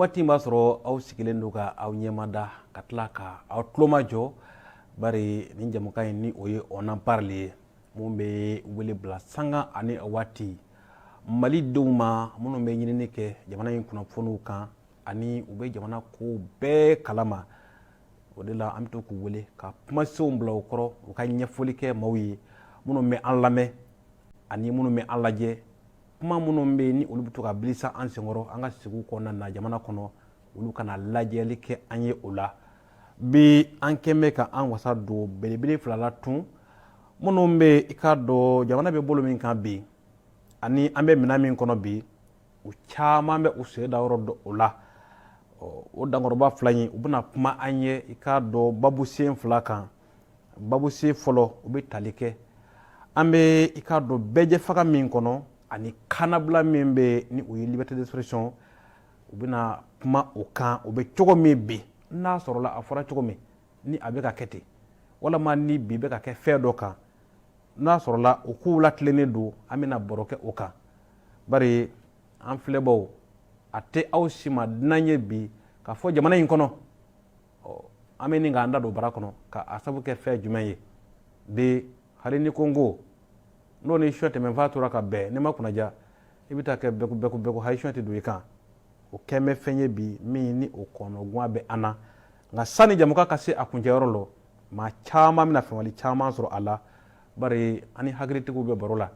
waati b'a sɔrɔ aw sigilen don ka aw ɲɛmada ka tila ka aw tuloma jɔ bari nin jamukan in ni o ye on en parle ye mun bɛ wele bila sanga ani a waati Mali denw ma minnu bɛ ɲinini kɛ jamana in kunnafoniw kan ani u bɛ jamana ko bɛɛ kalama o de la an bɛ to k'u wele ka kumasenw bila u kɔrɔ u ka ɲɛfɔli kɛ maaw ye minnu bɛ an lamɛn ani minnu bɛ an lajɛ kuma minnu bɛ ni olu bɛ to ka bilisa an senkɔrɔ an ka segu kɔnɔna na jamana kɔnɔ olu kana lajɛli kɛ an ye o la bi an kɛmɛ ka an wasa don belebele fila la tun minnu bɛ i ka dɔn jamana bɛ bolo min kan bi ani an bɛ minɛn min kɔnɔ bi u caman bɛ u sen da yɔrɔ dɔ o la o dankɔrɔba fila in u bɛna kuma an ye i ka dɔn babusen fila kan babusen fɔlɔ u bɛ tali kɛ an bɛ i ka dɔn bɛɛjɛ faga min kɔnɔ ani kanabila min bɛ ni o ye liberté d'expression u bɛna kuma o kan o bɛ cogo min bi n'a sɔrɔla a fɔra cogo min ni a bɛ ka kɛ ten walama ni bi bɛ ka kɛ fɛn dɔ kan n'a sɔrɔla o kow latilennen don an bɛna baro kɛ o kan bari an filɛbaw a tɛ aw si ma dunan ye bi k'a fɔ jamana in kɔnɔ an bɛ nin k'an da don bara kɔnɔ k'a sabu kɛ fɛn jumɛn ye bi hali ni ko n ko n'o ni suɲɛ tɛmɛnfan tora ka bɛn n'i ma kunnaja i bɛ taa kɛ bɛko hali suɲɛ tɛ don i kan o kɛn bɛ fɛn ye bi min ni o kɔnɔguwan bɛ an na nka sanni jamukan ka se a kuncɛyɔrɔ la maa caman bɛna fɛnwali caman sɔrɔ a la bari ani hakilitigiw bɛ baro la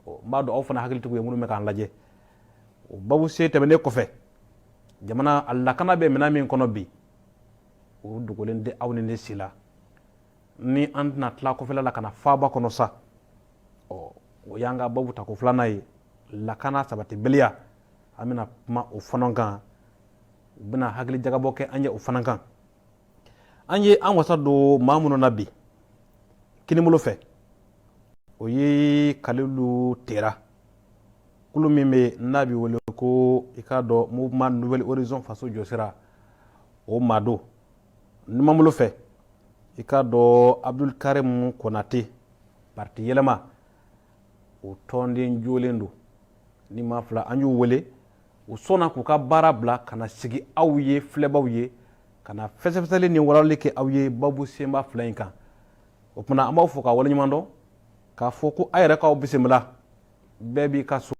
n b'a dɔn aw fana hakilitigiw ye minnu bɛ k'an lajɛ o babusen tɛmɛnen kɔfɛ jamana a lakana bɛ minɛn min kɔnɔ bi o dogolen tɛ aw ni ne si la ni an tɛna tila kɔfɛla la ka na faaba kɔnɔ sa o y'an ka babu tako filanan ye lakana sabatibaliya an bɛna kuma o fana kan u bɛna hakili jagabɔ kɛ an ye o fana kan an ye an wasa don maa minnu na bi kinibolo fɛ o ye Kalilu Tera kulu min bɛ n'a bɛ wele ko i k'a dɔn mouvement Nouvelle Horizon faso jɔsira o maa don numanbolo fɛ i k'a dɔn Abdul Karim Konate parti yɛlɛma o tɔnden jolen don ni maa fila an y'u wele u sɔnna k'u ka baara bila ka na sigi aw ye filɛbaw ye ka na fɛsɛfɛsɛli ni walawali kɛ aw ye babu senba fila in kan o tuma an b'aw fɔ k'a waleɲuman dɔn k'a fɔ ko a yɛrɛ k'aw bisimila bɛɛ b'i ka so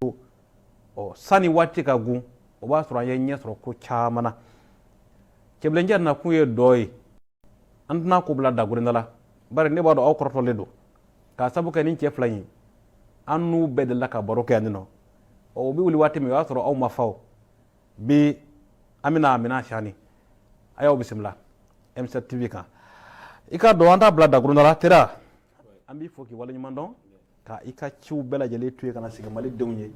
sanni waati ka gun o b'a sɔrɔ an ye ɲɛ sɔrɔ ko caman na cɛbilencɛ nakun ye dɔ ye an tɛna ko bila dagurinda la bari ne b'a dɔn aw kɔrɔtɔlen don k'a sabu kɛ nin cɛ fila in an n'u bɛɛ delila ka baro kɛ yan nɔ o bɛ wuli waati min o y'a sɔrɔ aw ma faw bi an bɛna minɛn siyani a y'aw bisimila M7 TV kan i ka dɔn an t'a bila dagurinda la Tera an b'i fɔ k'i waleɲuman dɔn ka i ka ciw bɛɛ lajɛlen to ye ka na sigi Malidenw ye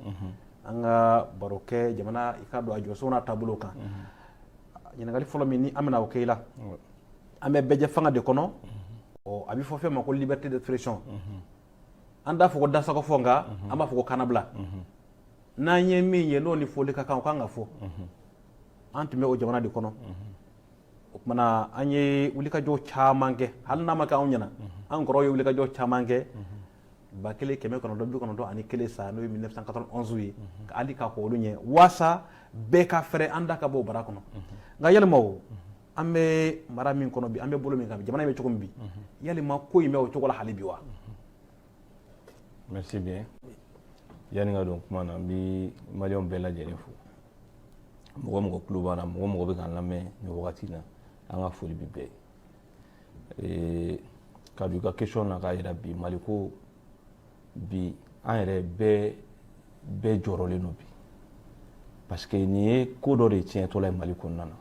an ka baro kɛ jamana i ka dɔn a jɔsenw n'a taabolo kan ɲininkali fɔlɔ min ni an bɛna o kɛ i la an bɛ bɛɛjɛ fanga de kɔnɔ a bɛ fɔ fɛn ma ko liberté d'expression an t'a fɔ ko dasago fɔ nka an b'a fɔ ko kanabila n'an ye min ye n'o ni fɔli ka kan o kan ka fɔ an tun bɛ o jamana de kɔnɔ o tumana an ye wulikajɔ caman kɛ hali n'a ma kɛ anw ɲɛna an kɔrɔw ye wulikajɔ caman kɛ 1991 ani kelen sa n'o ye 1991 ye ka hali ka k'olu ɲɛ waasa bɛɛ ka fɛrɛ an da ka bɔ o bara kɔnɔ nka yalima o an bɛ mara min kɔnɔ bi an bɛ bolo min kan bi jamana in bɛ cogo min bi yalima ko in bɛ o cogo la hali bi wa. Merci bien. Yani ka don kuma na n bɛ maliyɛnw bɛɛ lajɛlen fo mɔgɔ mɔgɔ tulo b'an na mɔgɔ mɔgɔ bɛ k'an lamɛn nin wagati in na an ka foli bi bɛɛ ye ka don i ka question na k'a yira bi Mali ko bi an yɛrɛ bɛɛ jɔrɔlen don bi parce que nin ye ko dɔ de tiɲɛtɔla ye Mali kɔnɔna na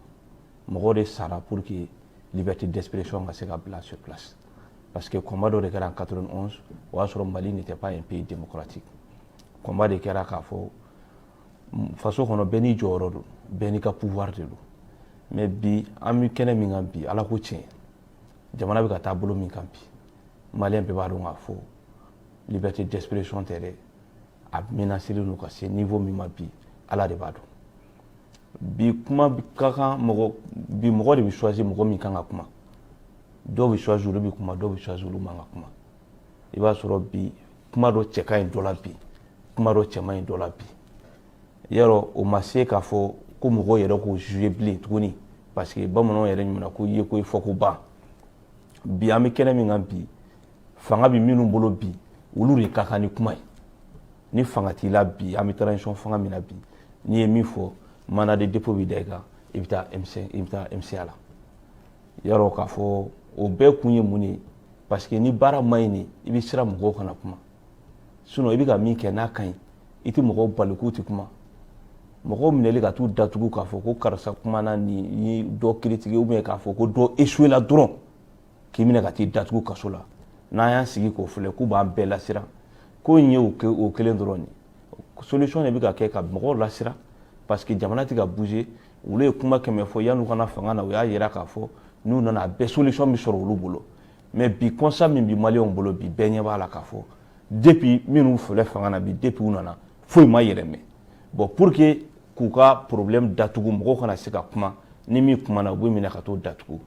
mɔgɔ de sara pour que liberté d'expression ka se ka bila sur place parce que combat dɔ de kɛra en 91 o y'a sɔrɔ Mali n'était pas un pays démocratique combat de kɛra k'a fɔ faso kɔnɔ bɛɛ n'i jɔyɔrɔ don bɛɛ n'i ka pouvoir de don mais bi an bɛ kɛnɛ min kan bi ala ko tiɲɛ jamana bɛ ka taa bolo min kan bi maliyɛn bɛɛ b'a dɔn k'a fɔ liberté d'expression tɛ dɛ a menacelen don ka se niveau min ma bi ala de b'a dɔn bi kuma ka kan bi mɔgɔ de bɛ choisir mɔgɔ min kan ka kuma dɔw bɛ choisir olu bɛ kuma dɔw bɛ choisir olu man ka kuma i b'a sɔrɔ bi kuma dɔ cɛ ka ɲi dɔ la bi kuma dɔ cɛ man ɲi dɔ la bi yarɔ o ma se k'a fɔ ko mɔgɔw yɛrɛ k'o juger bilen tuguni parce que bamananw yɛrɛ ɲuman ko ye ko i fɔ ko ban bi an bɛ kɛnɛ min kan bi fanga bɛ minnu bolo bi olu de ka kan ni kuma ye ni fanga t'i la bi an bɛ transition fanga min na bi n'i ye min fɔ mandat de dépôt bɛ da i kan i bɛ taa MCA la yarɔ k'a fɔ o bɛɛ kun ye mun ye parce que ni baara ma ɲi ni i bɛ siran mɔgɔw kana kuma sinon i bɛ ka min kɛ n'a ka ɲi i tɛ mɔgɔw bali k'u tɛ kuma mɔgɔw minɛli ka t'u datugu k'a fɔ ko karisa kumana ni dɔ critiquer ou bien k'a fɔ ko dɔ échoué la dɔrɔn k'i minɛ ka t'i datugu kaso la n'an y'an sigi k'o filɛ k'u b'an bɛɛ lasiran ko in ye o kelen dɔrɔn de solution de bɛ ka kɛ ka mɔgɔw lasiran parce que jamana tɛ ka bouger olu ye kuma kɛmɛ fɔ yan'u kana fanga na u y'a yira k'a fɔ n'u nana bɛɛ solution bɛ sɔrɔ olu bolo mais bi constat min bi maliyɛnw bolo bi bɛɛ ɲɛ b'a la k'a fɔ depuis minnu filɛ fanga na bi depuis u nana foyi ma yɛlɛmɛ bon pour que k'u ka problème datugu mɔgɔw kana se ka kuma ni min kumana u bɛ minɛ ka t'o datugu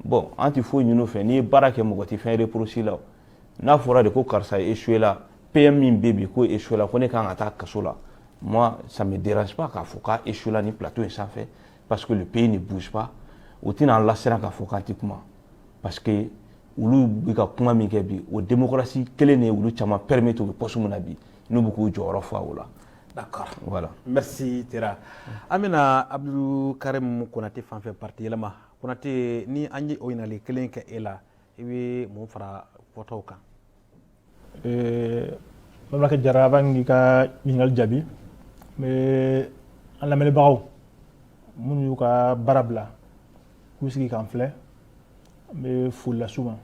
bon an tɛ foyi ɲini u fɛ n'i ye baara kɛ mɔgɔ tɛ fɛn reprocher la n'a fɔra de ko karisa échoué la PM min bɛ bi ko échoué la ko ne kan ka taa kaso la moi ça me dérange pas k'a fɔ k'a échoué la ni plateau in sanfɛ parce que le pays ne bouge pas o tɛna an lasiran k'a fɔ k'an tɛ kuma parce que olu bɛ ka kuma min kɛ bi o démocratie kelen de olu caman permettre u bɛ poste min na bi n'u bɛ k'u jɔyɔrɔ fa o la. D'accord. Voilà. Merci Tera. Amina Abdou Karim Konate fanfɛ parti yɛlɛma Konate ni an ye o ɲininkali kelen kɛ e la i bɛ mun fara fɔtaw kan. Mamlaka Jara avant k'i ka ɲininkali jaabi n bɛ an lamɛnbagaw minnu y'u ka baara bila k'u sigi k'an filɛ n bɛ foli las'u ma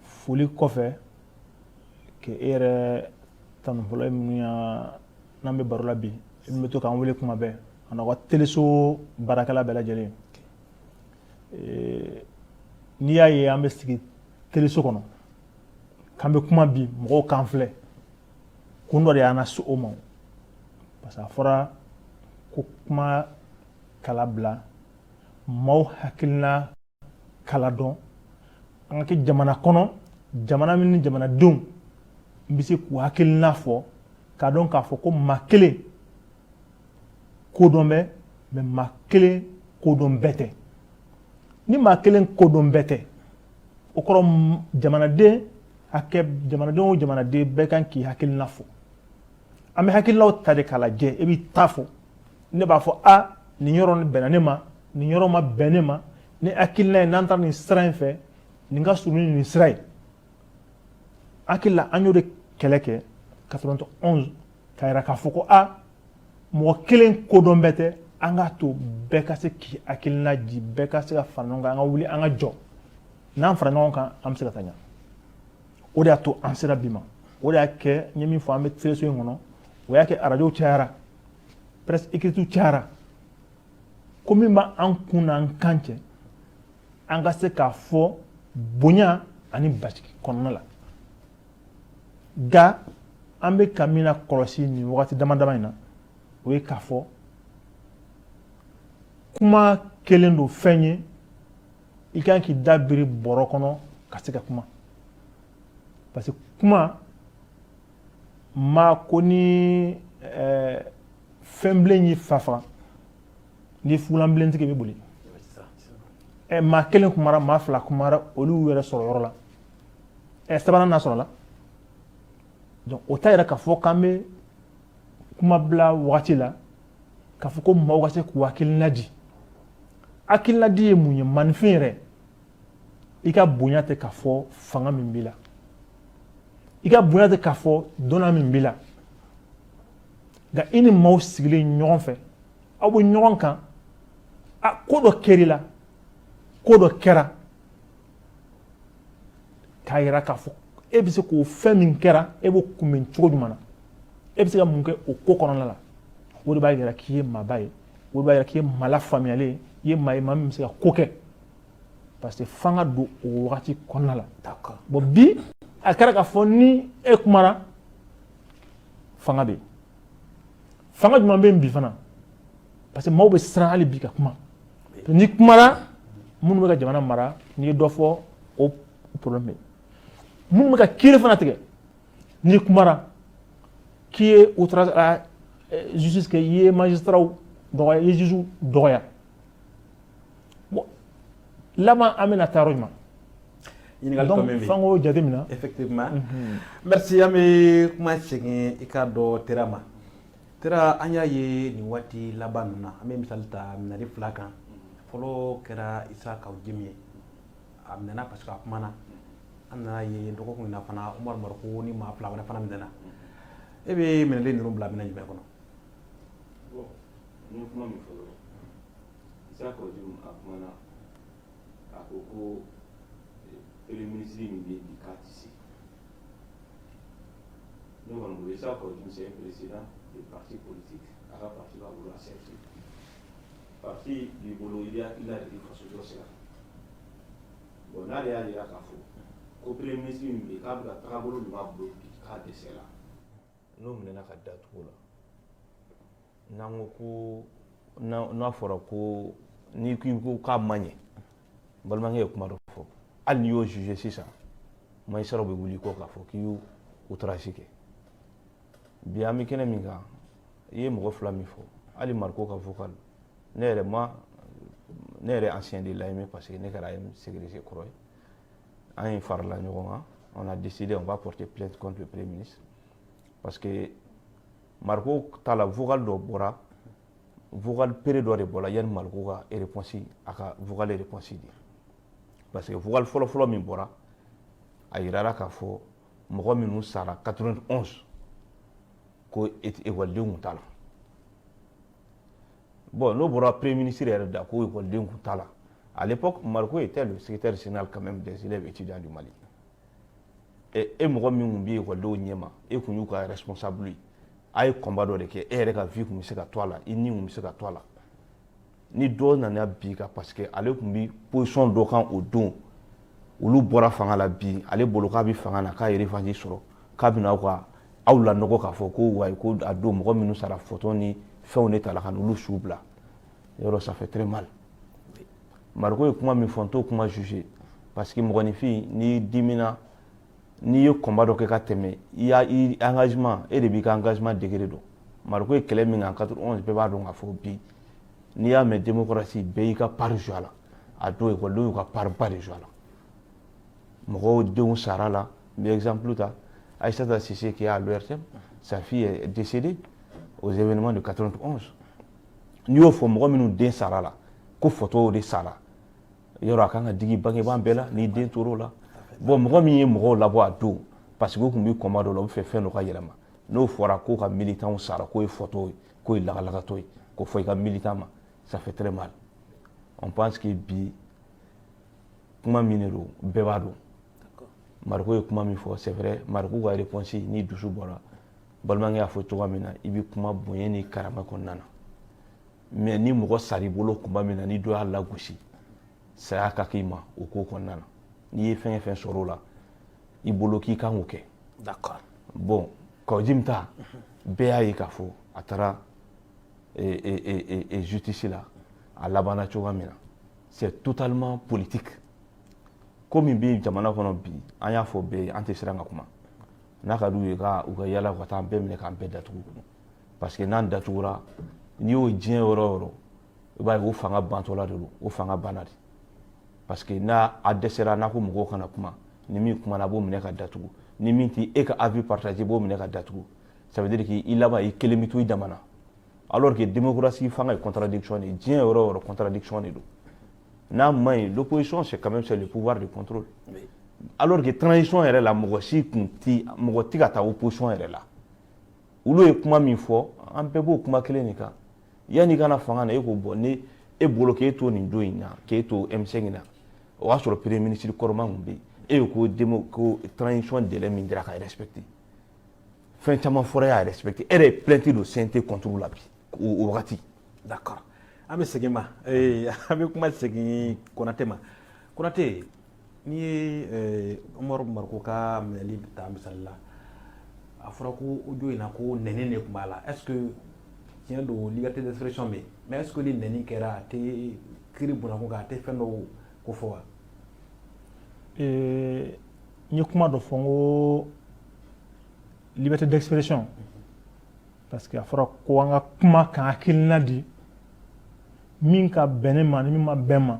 foli kɔfɛ k'e yɛrɛ tanu fɔlɔ minnu n'an bɛ baro la bi i bɛ to k'an wele kuma bɛɛ a n'aw ka teleso baarakɛla bɛɛ lajɛlen n'i y'a ye an bɛ sigi teleso kɔnɔ k'an bɛ kuma bi mɔgɔw k'an filɛ kun dɔ de y'an lase o ma parce que a fɔra ko kuma kala bila maaw hakilina kala dɔn an ka kɛ jamana kɔnɔ jamana min ni jamanadenw n bɛ se k'u hakilina fɔ k'a dɔn k'a fɔ ko maa kelen kodɔn bɛ mais maa kelen kodɔn bɛɛ tɛ ni maa kelen kodɔn bɛɛ tɛ o kɔrɔ jamanaden jamanaden o jamanaden bɛɛ kan k'i hakilina fɔ an bɛ hakilinaw ta de k'a lajɛ i b'i ta fɔ ne b'a fɔ nin yɔrɔ nin bɛnna ne ma nin yɔrɔ ma bɛn ne ma ni hakilina ye n'an taara nin sira in fɛ nin ka surun ni nin sira ye hakilila an y'o de kɛlɛ kɛ 91 k'a yira k'a fɔ ko mɔgɔ kelen kodɔn bɛɛ tɛ an k'a to bɛɛ ka se k'i hakilina di bɛɛ ka se ka fara ɲɔgɔn kan an ka wuli an ka jɔ n'an fara ɲɔgɔn kan an bɛ se ka taa ɲɛ o de y'a to an sera bi ma o de y'a kɛ n ye min fɔ an bɛ teleso in kɔnɔ o y'a kɛ arajow cayara presse écrite cayara ko min b'an kun n'an kan cɛ an ka se k'a fɔ bonya ani basigi kɔnɔna la nka an bɛ ka min lakɔlɔsi nin wagati dama dama in na o ye k'a fɔ kuma kelen don fɛn ye i kan k'i da biri bɔrɔ kɔnɔ ka se ka kuma parce que kuma maa ko ni fɛn bilen y'i fa faga ni fugulan bilentigi bɛ boli maa kelen kumara maa fila kumara olu y'u yɛrɛ sɔrɔ yɔrɔ la sabanan n'a sɔrɔ la donc o ta yɛrɛ k'a fɔ k'an bɛ kuma bila wagati la k'a fɔ ko maaw ka se k'u hakilina di hakilina di ye mun ye maninfin yɛrɛ i ka bonya tɛ k'a fɔ fanga min b'i la i ka bonya tɛ k'a fɔ dɔnna min b'i la nka i ni maaw sigilen ɲɔgɔn fɛ aw bɛ ɲɔgɔn kan ko dɔ kɛr'i la ko dɔ kɛra k'a yira k'a fɔ e bɛ se k'o fɛn min kɛra e b'o kunbɛn cogo jumɛn na e bɛ se ka mun kɛ o ko kɔnɔna la o de b'a yira k'i ye maaba ye o de b'a yira k'i ye maa lafaamuyalen ye i ye maa ye maa min bɛ se ka ko kɛ parce que fanga don o wagati kɔnɔna la bon bi a kɛra k'a fɔ ni e kumara fanga bɛ yen fanga jumɛn bɛ yen bi fana parce que maaw bɛ siran hali bi ka kuma ni kumara minnu bɛ ka jamana mara n'i ye dɔ fɔ o problème bɛ yen minnu bɛ ka kiiri fana tigɛ n'i kumara k'i ye outrage à justice kɛ i ye magistrat dɔgɔya i ye juge dɔgɔya bon laban an bɛna taa yɔrɔ jumɛn ɲininkali tɔ min bɛ yen f'an k'o jateminɛ effectivement merci an bɛ kuma segin i ka dɔ Tera ma Tera an y'a ye nin waati laban ninnu na an bɛ misali ta minɛli 2 kan fɔlɔ kɛra Isa Kawu Jim ye a minɛna parce que a kumana an nana ye dɔgɔkun in na fana Umaru Mariko ni maa 2 wɛrɛ fana minɛna e bɛ minɛli ninnu bila minɛ jumɛn kɔnɔ bon ni kuma min fɔ dɔrɔn Isa Kawu Jim a kumana a ko ko premier ministre min bɛ yen k'a tɛ se ne kɔni bolo Isa Kawu Jim c'est un président du parti politique a ka parti b'a bolo a sɛfɛ parti b'i bolo il a de faso dɔ sira bon n'ale y'a jira k'a fɔ ko premier ministre min bɛ yen k'a bɛ ka tagabolo ɲuman bolo bi k'a dɛsɛ la n'o minɛna ka datugu la n'an ko ko n'a fɔra ko n'i ko k'a ma ɲɛ balimakɛ ye kuma dɔ fɔ hali n'i y'o juge sisan magistrat bɛ wuli kɔ k'a fɔ k'i y'o outrage kɛ bi an bɛ kɛnɛ min kan i ye mɔgɔ 2 min fɔ hali Mariko ka vocal ne yɛrɛ ancien de l'AM parce que ne kɛra AM sécurité kɔrɔ ye an ye farala ɲɔgɔn kan on a décidé on va porter plainte contre le premier ministre parce que Mariko ta la vocal dɔ bɔra vocal péré dɔ de bɔra yanni Mariko ka réponse a ka vocal réponse di parce que vocal fɔlɔ min bɔra a yirara k'a fɔ mɔgɔ minnu sara 91 ko ekɔlidenw t'a la bon n'o bɔra premier ministre yɛrɛ da ko ekɔlidenw t'a la à l'époque Mariko était le secrétaire général quand même des élèves étudiants du Mali et mɔgɔ min kun bɛ ekɔlidenw ɲɛma e kun y'u ka responsable ye a ye combat dɔ de kɛ e yɛrɛ ka vie kun bɛ se ka to a la i ni kun bɛ se ka to a la ni dɔ nana bi kan parce que ale kun bɛ position dɔ kan o don olu bɔra fanga la bi ale bolo k'a bɛ fanga na k'a ye revanche sɔrɔ k'a bɛna aw la nɔgɔ k'a fɔ ko wayi ko a don mɔgɔ minnu sara photo ni fɛnw de ta la ka n'olu su bila yɔrɔ ça fait très mal Mariko ye kuma min fɔ n t'o kuma juger parce que mɔgɔninfin n'i dimina n'i ye combat dɔ kɛ ka tɛmɛ i y'a engagement e de b'i ka engagement degré dɔn Mariko ye kɛlɛ min kan 91 bɛɛ b'a dɔn k'a fɔ bi n'i y'a mɛn démocratie bɛɛ y'i ka part jouer a la a don ekɔlidenw y'u ka part ba de jouer a la mɔgɔw denw sara la n bɛ exemple ta Aïssata Cissé qui est à l'ORTM sa fille est décédée aux événements de 91 n'i y'o fɔ mɔgɔ minnu den sara la ko photo de sara yɔrɔ a kan ka digi bangebaa bɛɛ la n'i den tor'o la bon mɔgɔ min ye mɔgɔw labɔ a don parce que u tun bɛ combat dɔ la u bɛ fɛ fɛn dɔ ka yɛlɛma n'o fɔra ko ka militants sara k'o ye photo ye k'o ye lagalagatɔ ye k'o fɔ i ka militant ma ça fait très mal on pense que bi kuma min de don bɛɛ b'a dɔn Mariko ye kuma min fɔ c'est vrai Mariko ka réponse ni dusu bɔra balimakɛ y'a fɔ cogoya min na i bɛ kuma bonya ni karama kɔnɔna na mais ni mɔgɔ sar'i bolo kuma min na ni dɔ y'a lagosi saya ka k'i ma o ko kɔnɔna na n'i ye fɛn fɛn sɔrɔ o la i bolo k'i kan k'o kɛ d'accord bon Kawu Jim ta bɛɛ y'a ye k'a fɔ a taara justice la a labanna cogoya min na c'est totalement politique ko min bɛ jamana kɔnɔ bi an y'a fɔ bɛɛ ye an tɛ siran ka kuma n'a ka d'u ye u ka yala ka taa an bɛɛ minɛ k'an bɛɛ datugu parce que n'an datugura n'i y'o diɲɛ yɔrɔ o yɔrɔ i b'a ye o fanga bantɔla de don o fanga banna de parce que n'a dɛsɛra n'a ko mɔgɔw kana kuma ni min kumana a b'o minɛ ka datugu ni min t'i e ka avis partagé b'o minɛ ka datugu ça veut dire k'i laban i kelen bɛ to i dama na alors que démocratie fanga ye contradiction de ye diɲɛ yɔrɔ o yɔrɔ contradiction de don n'a ma ɲi l'opposition c'est quand même c'est le pouvoir de contrôle alors que transition yɛrɛ la mɔgɔ ti ka taa opposition yɛrɛ la olu ye kuma min fɔ an bɛɛ b'o kuma kelen de kan yanni kana fanga na e ko bɔ ni e bolo k'e to nin don in na k'e to M5 na o y'a sɔrɔ premier ministre kɔrɔman kun bɛ yen e ko transition délai min dira ka respecter fɛn caman fɔra y'a respecter e yɛrɛ ye plainte don CNT contre la bi o wagati d'accord an bɛ segin ma an bɛ kuma segin Konate ma Konate n'i ye Umaru Mariko ka minɛli ta misali la a fɔra ko o don in na ko nɛni de tun b'a la est-ce que tiɲɛ don liberté d'expression bɛ yen mais est-ce que ni nɛni kɛra a tɛ kiiri bonnako kan a tɛ fɛn dɔw ko fɔ wa n ye kuma dɔ fɔ n ko liberté d'expression parce que a fɔra ko an ka kuma k'an hakilina di min ka bɛn ne ma ni min ma bɛn ma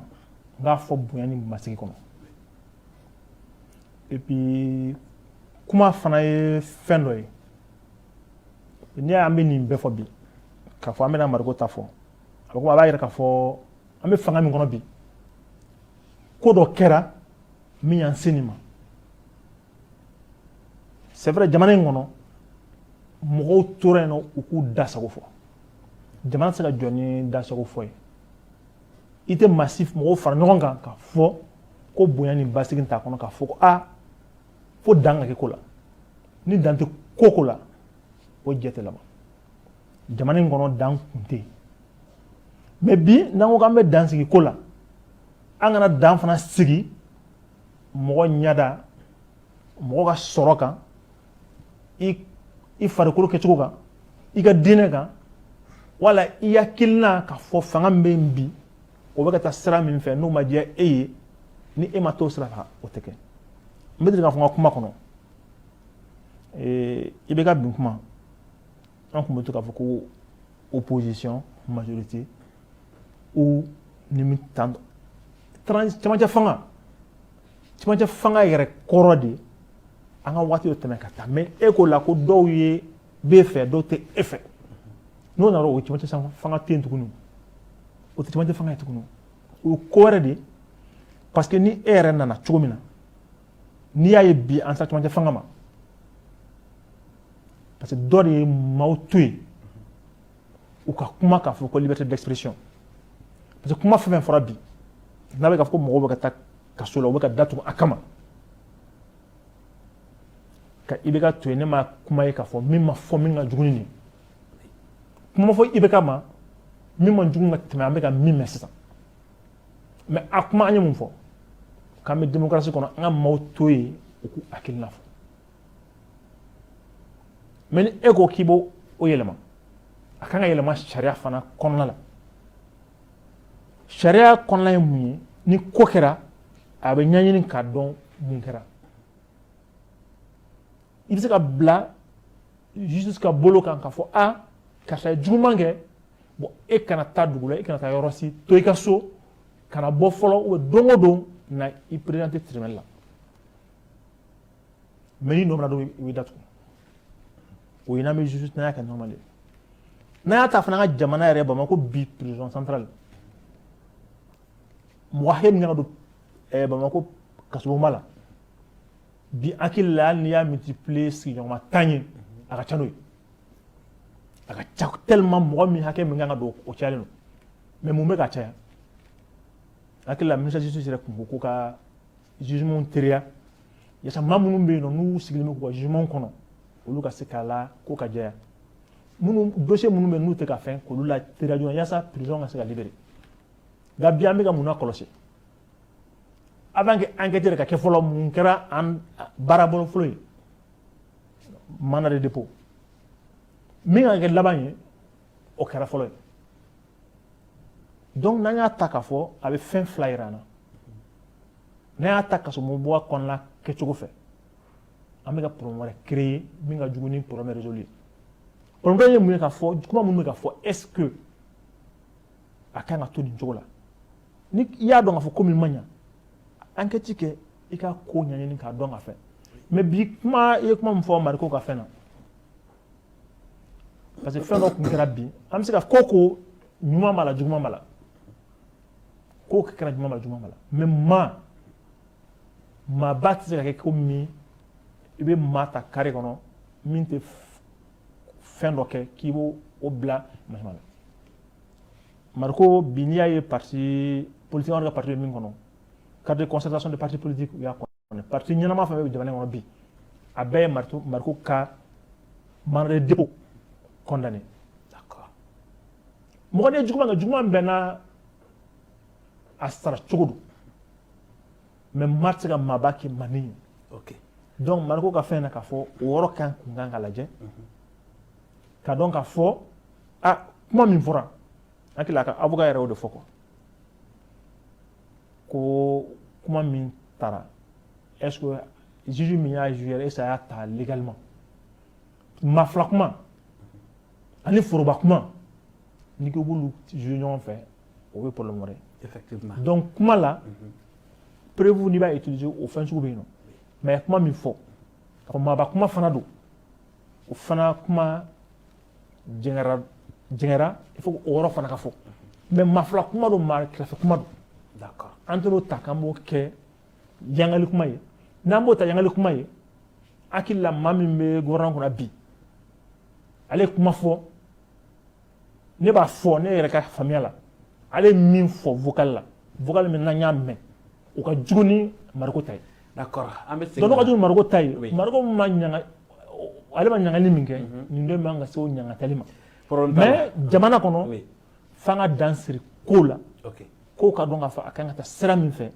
n k'a fɔ bonya ni basigi kɔnɔ et puis kuma fana ye fɛn dɔ ye n'i y'a an bɛ nin bɛɛ fɔ bi k'a fɔ an bɛna Mariko ta fɔ a b'a yɛrɛ k'a fɔ an bɛ fanga min kɔnɔ bi ko dɔ kɛra min y'an se nin ma c'est vrai jamana in kɔnɔ mɔgɔw tora yen nɔ u k'u dasago fɔ jamana tɛ se ka jɔ ni dasago fɔ ye i tɛ massif mɔgɔw fara ɲɔgɔn kan k'a fɔ ko bonya ni basigi t'a kɔnɔ k'a fɔ ko fo dan ka kɛ ko la ni dan tɛ ko la o jɛ tɛ laban jamana in kɔnɔ dan kun tɛ yen mais bi n'an ko k'an bɛ dan sigi ko la an kana dan fana sigi mɔgɔ ɲɛda mɔgɔ ka sɔrɔ kan i farikolo kɛcogo kan i ka diinɛ kan wala i hakilina k'a fɔ fanga min bɛ yen bi o bɛ ka taa sira min fɛ n'o ma diya e ye ni e ma t'o sira kan o tɛ kɛ n bɛ deli k'a fɔ n ka kuma kɔnɔ i bɛ ka bin kuma an tun bɛ to k'a fɔ ko opposition majorité ou ni min tan cɛmancɛ fanga yɛrɛ kɔrɔ de an ka waati dɔ tɛmɛ ka taa mais e ko la ko dɔw ye b'e fɛ dɔw tɛ e fɛ n'o nana o cɛmancɛ fanga tɛ yen tuguni o tɛ cɛmancɛ fanga ye tuguni o ye ko wɛrɛ de parce que ni e yɛrɛ nana cogo min na n'i y'a ye bi an sera cɛmancɛ fanga ma parce que dɔ de ye maaw to yen u ka kuma k'a fɔ ko liberté d'expression parce que kuma fɛn fɛn fɔra bi n'a bɛ k'a fɔ ko mɔgɔw bɛ ka taa kaso la u bɛ ka datugu a kama ka IBK to yen ne ma kuma ye k'a fɔ min ma fɔ min ka jugu ni nin kuma ma fɔ IBK ma min ma jugu ka tɛmɛ an bɛ ka min mɛn sisan mais a kuma an ye mun fɔ k'an bɛ démocratie kɔnɔ an ka maaw to yen u k'u hakilina fɔ mais ni e ko k'i b'o yɛlɛma a kan ka yɛlɛma sariya fana kɔnɔna la sariya kɔnɔna ye mun ye ni ko kɛra a bɛ ɲɛɲini k'a dɔn mun kɛra i bɛ se ka bila justice ka bolo kan k'a fɔ karisa ye juguman kɛ bon e kana taa dugu la e kana taa yɔrɔ si to i ka so kana bɔ fɔlɔ ou don o don na i présenter tribunal la mais ni nɔ mina don i bɛ datugu o ye n'an bɛ justice n'an y'a kɛ normal ye n'an y'a ta fana an ka jamana yɛrɛ Bamako bi prison centrale mɔgɔ hakɛ min kan ka don Bamako kasobonba la bi hakili la hali n'i y'a multiplier sigiɲɔgɔnma 10 ye a ka ca n'o ye a ka ca tellement mɔgɔ min hakɛ min kan ka don o cayalen don mais mun bɛ ka caya hakili la ministre de justice yɛrɛ tun ko ka jugement teriya yasa maa minnu bɛ yen nɔ n'u sigilen bɛ k'u ka jugement kɔnɔ olu ka se k'a la ko ka jɛya dossier minnu bɛ yen n'u tɛ ka fɛn k'olu la teriya joona yasa prison ka se ka libérer nka bi an bɛ ka mun na kɔlɔsi avant que enquête yɛrɛ ka kɛ fɔlɔ mun kɛra an baara bolo fɔlɔ ye mandat de dépôt min ka kɛ laban ye o kɛra fɔlɔ ye donc n'an y'a ta k'a fɔ a bɛ fɛn fila yira an na n'an y'a ta kasobonba kɔnɔna kɛcogo fɛ an bɛ ka problème wɛrɛ créer min ka jugu ni problème résolu ye problème ye mun ye k'a fɔ kuma minnu bɛ ka fɔ est-ce que a kan ka to nin cogo la ni i y'a dɔn k'a fɔ ko min man ɲa enquête kɛ i ka ko ɲɛɲini k'a dɔn ka fɛ mais bi kuma i ye kuma min fɔ Mariko ka fɛn na parce que fɛn dɔ tun kɛra bi an bɛ se ka ko ɲuman b'a la juguman b'a la ko kɛra ɲuman b'a la juguman b'a la mais maaba tɛ se ka kɛ ko min i bɛ maa ta carré kɔnɔ min tɛ fɛn dɔ kɛ k'i b'o bila mahima la Mariko bi n'i y'a ye parti politique an ka parti bɛ min kɔnɔ cadre de concertation de partis politiques u y'a kɔnɔ parti ɲɛnama fɛn bɛ jamana in kɔnɔ bi a bɛɛ ye Mariko ka mandat de dépôt condamné d'accord mɔgɔ ni ye juguman kɛ juguman bɛɛ n'a a sara cogo don mais maa tɛ se ka maaba kɛ manden ye ok donc Mariko ka fɛn na k'a fɔ o yɔrɔ kan kun kan ka lajɛ ka dɔn k'a fɔ kuma min fɔra hakili a ka avocat yɛrɛ y'o de fɔ quoi ko kuma min taara est-ce que juge min y'a jugé est-ce que a y'a ta légalement mafila kuma ani foroba kuma n'i ko b'olu juge ɲɔgɔn fɛ o bɛ problème wɛrɛ effectivement donc kuma la prévu n'i b'a utiliser o fɛn sugu bɛ yen nɔ mais kuma min fɔ ka maaba kuma fana don o fana kuma jɛngɛra il faut o yɔrɔ fana ka fɔ mais mafila kuma don maa kɛrɛfɛ kuma don d'accord an t'o ta k'an b'o kɛ yangali kuma ye n'an b'o ta yangali kuma ye hakili la maa min bɛ gouvernement kɔnɔ bi ale ye kuma fɔ ne b'a fɔ ne yɛrɛ ka faamuya la ale ye min fɔ vocal min n'an y'a mɛn o ka jugu ni Mariko ta ye d'accord an bɛ donc n'o ka jugu ni Mariko ta ye Oui. Mariko ma ɲanga ale ma ɲangali min kɛ nin don man ka se o ɲangatali ma problème t'a la. mais jamana kɔnɔ oui f'an ka dan siri ko la ok ko ka dɔn k'a fɔ a kan ka taa sira min fɛ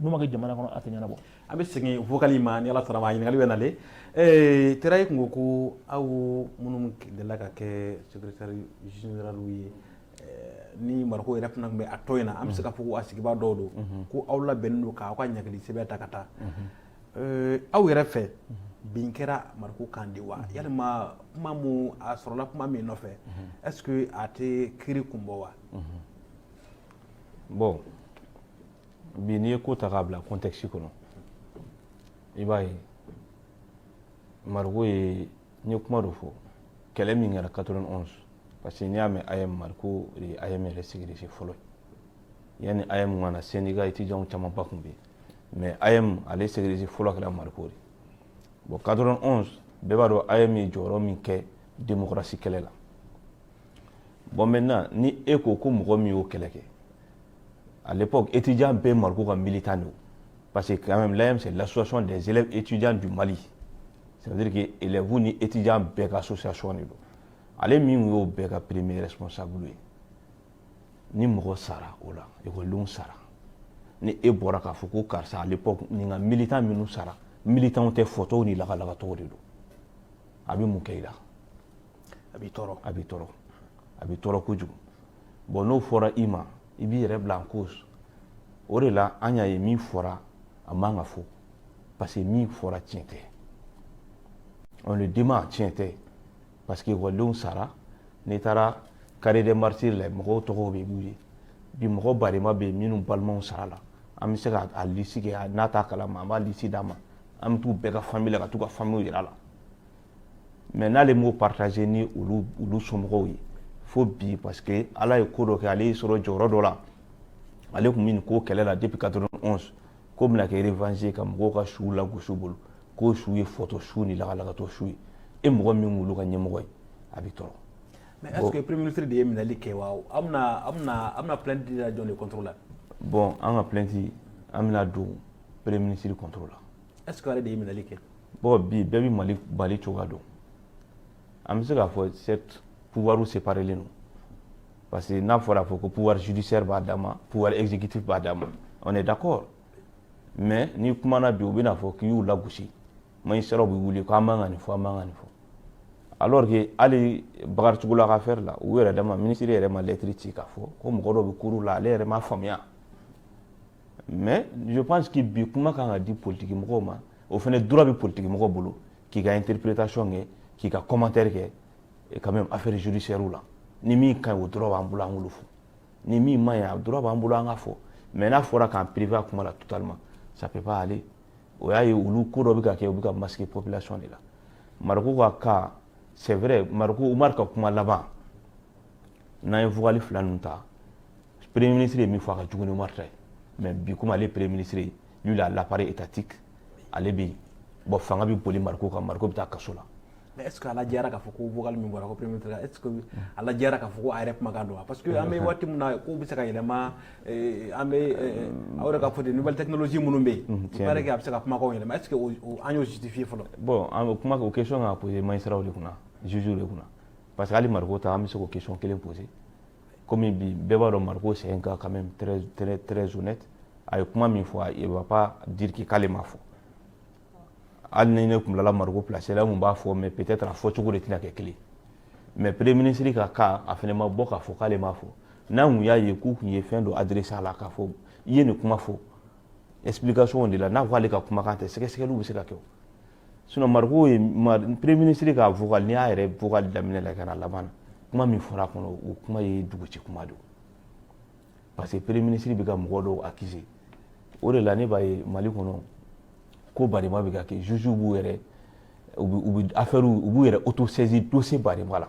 n'o ma kɛ jamana kɔnɔ a tɛ ɲɛnabɔ an bɛ segin vocal ma ni ala sɔnna ma ɲininkali bɛ nale Tera ye kun ko ko aw minnu delila ka kɛ secrétaire général ye ni Mariko yɛrɛ fana tun bɛ a tɔ in na an bɛ se ka fɔ ko a sigibaa dɔw don ko aw labɛnnen don k'aw ka ɲagili sɛbɛn ta ka taa aw yɛrɛ fɛ bin kɛra Mariko kan de wa yalima kuma mun a sɔrɔla kuma min nɔfɛ est ce que a tɛ kiiri kun bɔ wa bon bi n'i ye ko ta k'a bila contexte kɔnɔ i b'a ye Mariko ye n ye kuma dɔ fɔ kɛlɛ min kɛra 91 parce que n'i y'a mɛn AM Mariko de ye AM yɛrɛ ségrégé fɔlɔ ye yanni AM ka na syndicat étudiants camanba tun bɛ yen mais AM ale ségrégé fɔlɔ kɛra Mariko de bon 91 bɛɛ b'a dɔn AM ye jɔyɔrɔ min kɛ démocratie kɛlɛ la bon maintenant ni e ko mɔgɔ min y'o kɛlɛ kɛ à l'époque étudiants bɛɛ Mariko ka militant de parce que quand même l'AM c'est l'association des élèves étudiants du Mali ça veut dire que élèves ni étudiants bɛɛ ka association de don ale min y'o bɛɛ ka premier responsable ye ni mɔgɔ sara o la écolidenw sara ni e bɔra k'a fɔ ko karisa à l'époque nin ka militant minnu sara militants tɛ photos ni lakalakatɔw de don a bɛ mun kɛ i la a b'i tɔɔrɔ a bɛ tɔɔrɔ kojugu bon n'o fɔra i ma i b'i yɛrɛ bila en cause o de la an y'a ye min fɔra a man ka fɔ parce que min fɔra tiɲɛ tɛ on le dément tiɲɛ tɛ parce que écolidenw sara n'i taara carré des martyrs la mɔgɔw tɔgɔw bɛ wuli bi mɔgɔ badenma bɛ yen minnu balimaw sara la an bɛ se ka a lisi kɛ n'a t'a kalama an b'a lisi d'a ma an bɛ t'u bɛɛ ka famille la ka t'u ka famille yira la mais n'ale m'o partager ni olu somɔgɔw ye fo bi parce que ala ye ko dɔ kɛ ale y'i sɔrɔ jɔyɔrɔ dɔ la ale tun bɛ nin ko kɛlɛ la depuis 91 ko bɛna kɛ revanche ka mɔgɔw ka suw lagosi u bolo k'o su ye photo su ni lakalakatɔ su ye e mɔgɔ min wulu ka ɲɛmɔgɔ ye a bɛ tɔɔrɔ mais est ce que premier ministre de ye minɛli kɛ wa aw bɛna plainte dira jɔn de contre la bon an ka plainte an bɛna don premier ministre contre la est ce que ale de ye minɛli kɛ bon bi bɛɛ bɛ Mali bali cogoya dɔn an bɛ se k'a fɔ certes pouvoirs séparés non parce que n'a fɔra fɔ ko pouvoir judiciaire b'a dama pouvoir exécutif b'a dama on est d'accord mais ni kumana bi u bɛna fɔ k'i y'u lagosi magistrat bɛ wuli ko an man ka nin fɔ an man ka nin fɔ alors que hali Bakaricogola ka affaire la u yɛrɛ dama ministre yɛrɛ ma lettre ci k'a fɔ ko mɔgɔ dɔ bɛ cour la ale yɛrɛ m'a faamuya mais je pense que bi kuma kan ka di politique mɔgɔw ma o fana droit bɛ politique mɔgɔ bolo k'i ka interprétation kɛ k'i ka commentaire kɛ et quand même affaire judiciaire la ni min ka ɲi o droit b'an bolo an k'olu fɔ ni min man ɲi a droit b'an bolo an ka fɔ mais n'a fɔra k'an privé a kuma la totalement ça peut pas aller o y'a ye olu ko dɔ bɛ ka kɛ u bɛ ka masquer population de la Mariko ka cas c'est vrai Mariko Umar ka kuma laban n'an ye vocal fila ninnu ta premier ministre ye min fɔ a ka jugu ni Umar ta ye mais bi comme ale premier ministre ye lui là l'appareil étatique ale bɛ yen bon fanga bɛ boli Mariko kan Mariko bɛ taa kaso la mais est ce que ala diyara k'a fɔ ko vocal min bɔra ko premier ministre est ce que ala diyara k'a fɔ ko a yɛrɛ kumakan don wa parce que an bɛ waati min na ko bɛ se ka yɛlɛma an bɛ aw yɛrɛ ka fɔ de nouvelle technologie minnu bɛ yen il paraît que a bɛ se ka kumakanw yɛlɛma est ce que an y'o justifier fɔlɔ bon an bɛ kuma o question kan ka poser magistrats de kunna juges de kunna parce que hali Mariko ta an bɛ se k'o question kelen poser comme bi bɛɛ b'a dɔn Mariko c'est un gars quand même très honnête a ye kuma min fɔ il va pas dire que k'ale m'a fɔ hali ni ne tun bilala Mariko placé la mun b'a fɔ mais peut-être a fɔcogo de tɛna kɛ kelen mais premier ministre ka cas a fana ma bɔ k'a fɔ k'ale m'a fɔ n'a kun y'a ye k'u kun ye fɛn dɔ adressé a la k'a fɔ i ye nin kuma fɔ explication de la n'a ko ale ka kumakan tɛ sɛgɛsɛgɛliw bɛ se ka kɛ o sinon Mariko ye premier ministre ka vocal n'i y'a yɛrɛ vocal daminɛ la ka na laban na kuma min fɔra a kɔnɔ o kuma ye duguci kuma don parce que premier ministre bɛ ka mɔgɔ dɔw accuser o de la ne b'a ye Mali kɔnɔ ko badema bɛ ka kɛ juge b'u yɛrɛ u bɛ affaire u b'u yɛrɛ autosaisir dossier badema la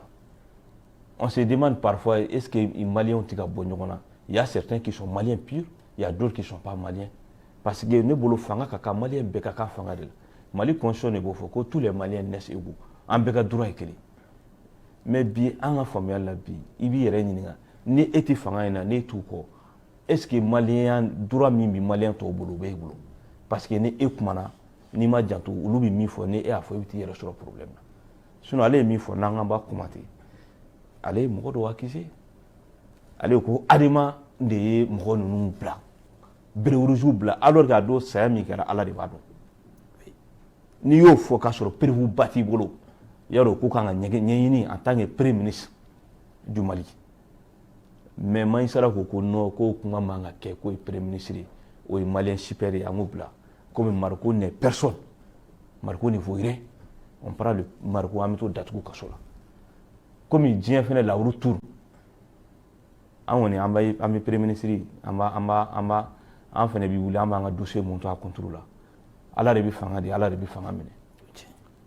on se demande parfois est-ce que Maliens tɛ ka bɔ ɲɔgɔn na il y a certains qui sont Maliens purs il y a d'autres qui sont pas Maliens parce que ne bolo fanga ka kan Malien bɛɛ ka kan fanga de la Mali constitution de b'o fɔ ko tous les Maliens naissent égaux an bɛɛ ka droit ye kelen mais bi an ka faamuyali la bi i b'i yɛrɛ ɲininka ni e tɛ fanga in na ne t'u kɔ est-ce que Malien droit min bi Malien tɔw bolo o b'e bolo parce que ni e kumana n'i ma janto olu bɛ min fɔ ni e y'a fɔ i bɛ t'i yɛrɛ sɔrɔ problème na sinon ale ye min fɔ n'an k'an b'a kuma ten ale ye mɔgɔ dɔw accusé ale ko Adama de ye mɔgɔ ninnu bila berewuruju bila alors que a don saya min kɛra Ala de b'a dɔn n'i y'o fɔ k'a sɔrɔ preuve ba t'i bolo yarɔ ko kan ka ɲɛɲini en tant que premier ministre du Mali mais Macky Sall ko non ko kuma man ka kɛ ko ye premier ministre o ye Malien super ye an k'o bila comme Mariko n'est personne Mariko ne vaut rien on parle de Mariko an bɛ t'o datugu kaso la comme diɲɛ fɛnɛ lawuru turu an kɔni an bɛ premier ministre an fɛnɛ bɛ wuli an b'an ka dossier mun to a contre la Ala de bɛ fanga di Ala de bɛ fanga minɛ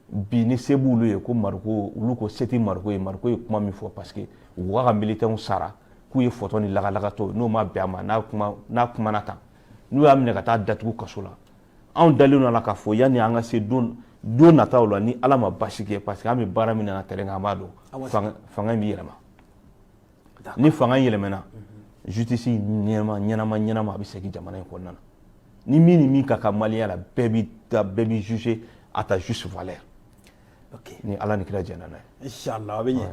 bi ni se b'olu ye ko Mariko olu ko se tɛ Mariko ye Mariko ye kuma min fɔ parce que u ka militaires sara k'u ye photo ni lagalagatɔ n'o ma bɛn a ma n'a kumana tan n'u y'a minɛ ka taa datugu kaso la anw dalen don a la k'a fɔ yanni an ka se don nataw la ni Ala ma basi kɛ parce que an bɛ baara min na terrain kan an b'a dɔn fanga in bɛ yɛlɛma ni fanga in yɛlɛmana justice ɲɛnama a bɛ segin jamana in kɔnɔna na ni min ni min ka kan Malien la bɛɛ bɛ juger à ta juste valeur ni Ala ni kira jɛna n'a ye inshallah a bɛ ɲɛ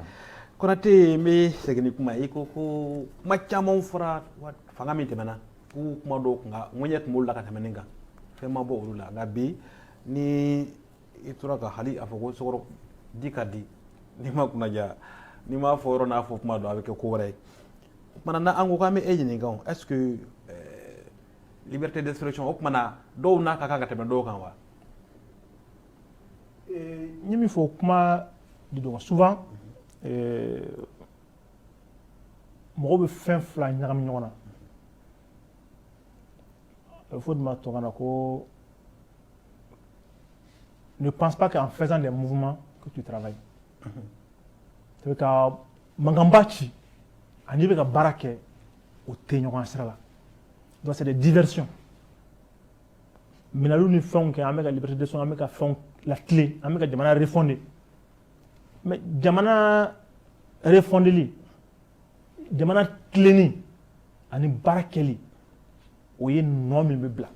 Konate n bɛ segin ni kuma i ko kuma caman fɔra fanga min tɛmɛna k'u kuma dɔw kun ka ŋɔɲɛ tun b'olu la ka tɛmɛ nin kan fɛn ma bɔ olu la nka bi ni i tora ka hali a fɔ ko sokɔrɔ di ka di n'i ma kunnaja n'i m'a fɔ yɔrɔ n'a fɔ kuma dɔn a bɛ kɛ ko wɛrɛ ye o tumana na an ko k'an bɛ e ɲininka est-ce que liberté d'expression o tumana dɔw n'a ka kan ka tɛmɛ dɔw kan wa n ye min fɔ kuma de don souvent mɔgɔw bɛ fɛn fila ɲagami ɲɔgɔn na a bɛ fɔ de ma tubabukan na ko ne pense pas qu'en faisant des mouvements que tu travailles i bɛ ka mankanba ci ani i bɛ ka baara kɛ o tɛ ɲɔgɔn sira la donc c'est des diversions minɛnw ni fɛnw kɛ an bɛ ka liberté d'expression an bɛ ka fɛnw latilen an bɛ ka jamana refonder mais jamana refondeli jamana tilenni ani baara kɛli o ye nɔ min bɛ bila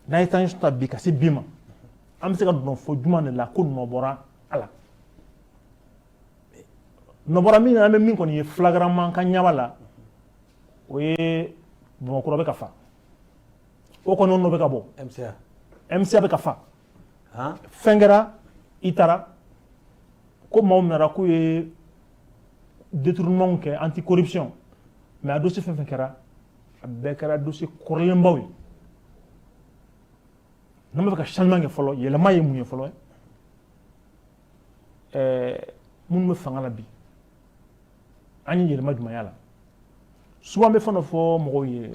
n'a ye temps ta bi ka se bi ma an bɛ se ka nɔ fɔ juma de la ko nɔ bɔra a la nɔ bɔra min na an bɛ min kɔni ye flagrant ka ɲaba la o ye Bamakɔ bɛ ka fa o kɔni nɔ bɛ ka bɔ MCA bɛ ka fa fɛn kɛra i taara ko maaw minɛra k'u ye détournement kɛ anti corruption mais a dossier fɛn fɛn kɛra a bɛɛ kɛra dossier kɔrɔlenbaw ye n'an bɛ fɛ ka changement kɛ fɔlɔ yɛlɛma ye mun ye fɔlɔ minnu bɛ fanga la bi an ye yɛlɛma jumɛn y'a la souvent bɛ fɛn dɔ fɔ mɔgɔw ye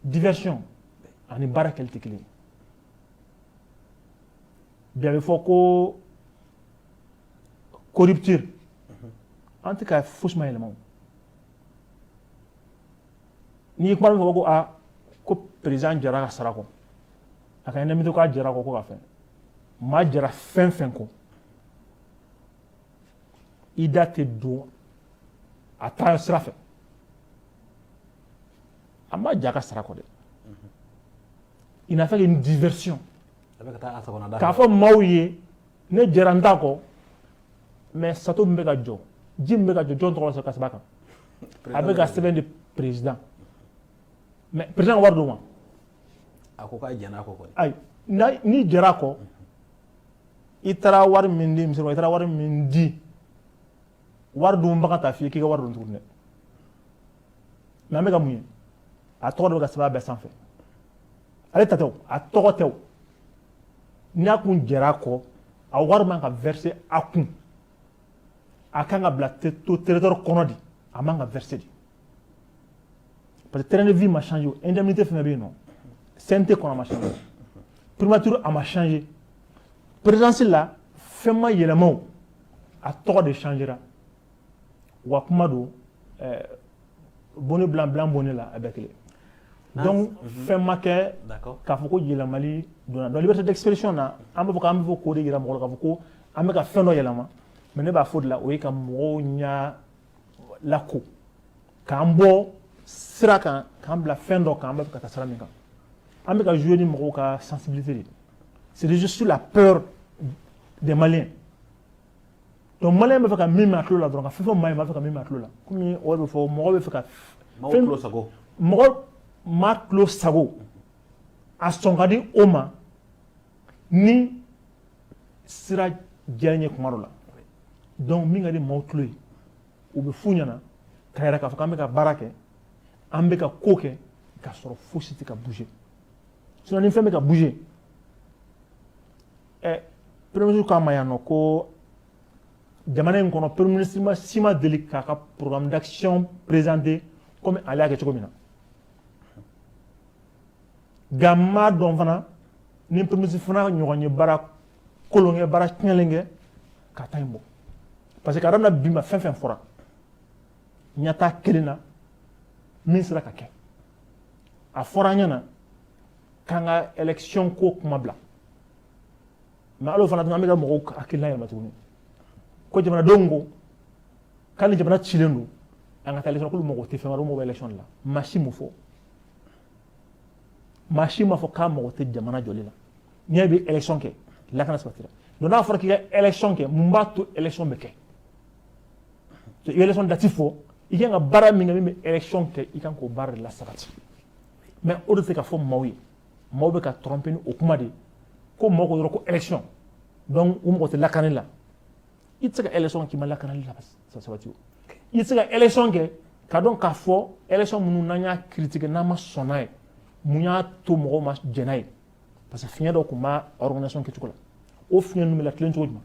diversion ani baara kɛli tɛ kelen ye bi a bɛ fɔ ko corrupteur an tɛ ka fosi ma yɛlɛma o n'i ye kuma min fɔ ko ko président jara ka sara kɔ a ka indemnité k'a jara kɔ ko ka fɛn maa jara fɛn fɛn kɔ i da tɛ don a taa sira fɛ a ma ja ka sara kɔ dɛ il n'a fait qu'une diversion k'a fɔ maaw ye ne jɛra n t'a kɔ mais sato min bɛ ka jɔ ji min bɛ ka jɔ jɔn tɔgɔ ka sɛbɛn a kan a bɛ ka sɛbɛn de président mais président ka wari d'o ma a ko k'a jɛn'a kɔ kɔni ayi n'i jɛra a kɔ i taara wari min di misiri ma i taara wari min di wari dunbaga t'a f'i ye k'i ka wari dun tuguni dɛ mais an bɛ ka mun ye a tɔgɔ de bɛ ka sɛbɛn a bɛɛ sanfɛ ale ta tɛ o a tɔgɔ tɛ o n'a kun jɛra a kɔ a wari man ka verser a kun a kan ka bila to territoire kɔnɔ de a man ka verser de parce que terrain de vie m'a changé indemnité fɛnɛ bɛ yen nɔ CNT kɔnɔ a ma changé primature a ma changé présidentielle la fɛn ma yɛlɛma o a tɔgɔ de changera wa kuma don bonnet blanc bonnet la a bɛɛ kelen donc fɛn ma kɛ k'a fɔ ko yɛlɛmali donna donc liberté d'expression na an b'a fɔ k'an bɛ fɔ k'o de yira mɔgɔ la k'a fɔ ko an bɛ ka fɛn dɔ yɛlɛma mais ne b'a fɔ de la o ye ka mɔgɔw ɲɛ lako k'an bɔ sira kan k'an bila fɛn dɔ kan an bɛ fɛ ka taa sira min kan an bɛ ka jouer ni mɔgɔw ka sensibilité de c'est juste la peur des Maliens donc Malien bɛ fɛ ka min mɛn a tulo la dɔrɔn ka fɛn fɛn maɲi b'a fɛ ka min mɛn a tulo la komi o de bɛ fɔ mɔgɔ bɛ fɛ ka mɔgɔ ma tulo sago a sɔn ka di o ma ni sira jɛlen ye kuma dɔ la donc min ka di maaw tulo ye u bɛ f'u ɲɛna ka yɛrɛ k'a fɔ k'an bɛ ka baara kɛ an bɛ ka ko kɛ k'a sɔrɔ fosi tɛ ka bouger sinon ni fɛn bɛ ka bouger premier ministre k'a ma yan nɔ ko jamana in kɔnɔ premier ministre si ma deli k'a ka programme d'action présenté comme ale y'a kɛ cogo min na nka n m'a dɔn fana ni premier ministre fana ɲɔgɔn ye baara kolon kɛ baara tiɲɛlen kɛ ka taa yen bɔ parce que ka daminɛ bi ma fɛn fɛn fɔra ɲɛtaa kelen na min sera ka kɛ a fɔra an ɲɛna k'an ka élection ko kuma bila mais al'o fana tun an bɛ ka mɔgɔw hakilina yɛlɛma tuguni ko jamanadenw ko k'ale jamana cilen don an ka taa élection k'olu mago tɛ fɛn wɛrɛ mɔgɔ bɛ élection la maa si m'o fɔ maa si m'a fɔ k'a mago tɛ jamana jɔli la n'i y'a bɛ élection kɛ lakana sabatira donc n'a fɔra k'i ka élection kɛ mun b'a to élection bɛ kɛ i bɛ élection date fɔ i kan ka baara min kɛ min bɛ élection kɛ i kan k'o baara de lasabati mais o de tɛ ka fɔ maaw ye maaw bɛ ka tromper ni o kuma de ye ko maaw ko yɔrɔ ko élection donc u mago tɛ lakani la i tɛ se ka élection k'i ma lakanali la sabati o i tɛ se ka élection kɛ ka dɔn k'a fɔ élection minnu n'an y'a critiquer n'an ma sɔn n'a ye mun y'a to mɔgɔw ma jɛn n'a ye parce que fiɲɛ dɔ tun b'a organisation kɛcogo la o fiɲɛ ninnu bɛ latilen cogo jumɛn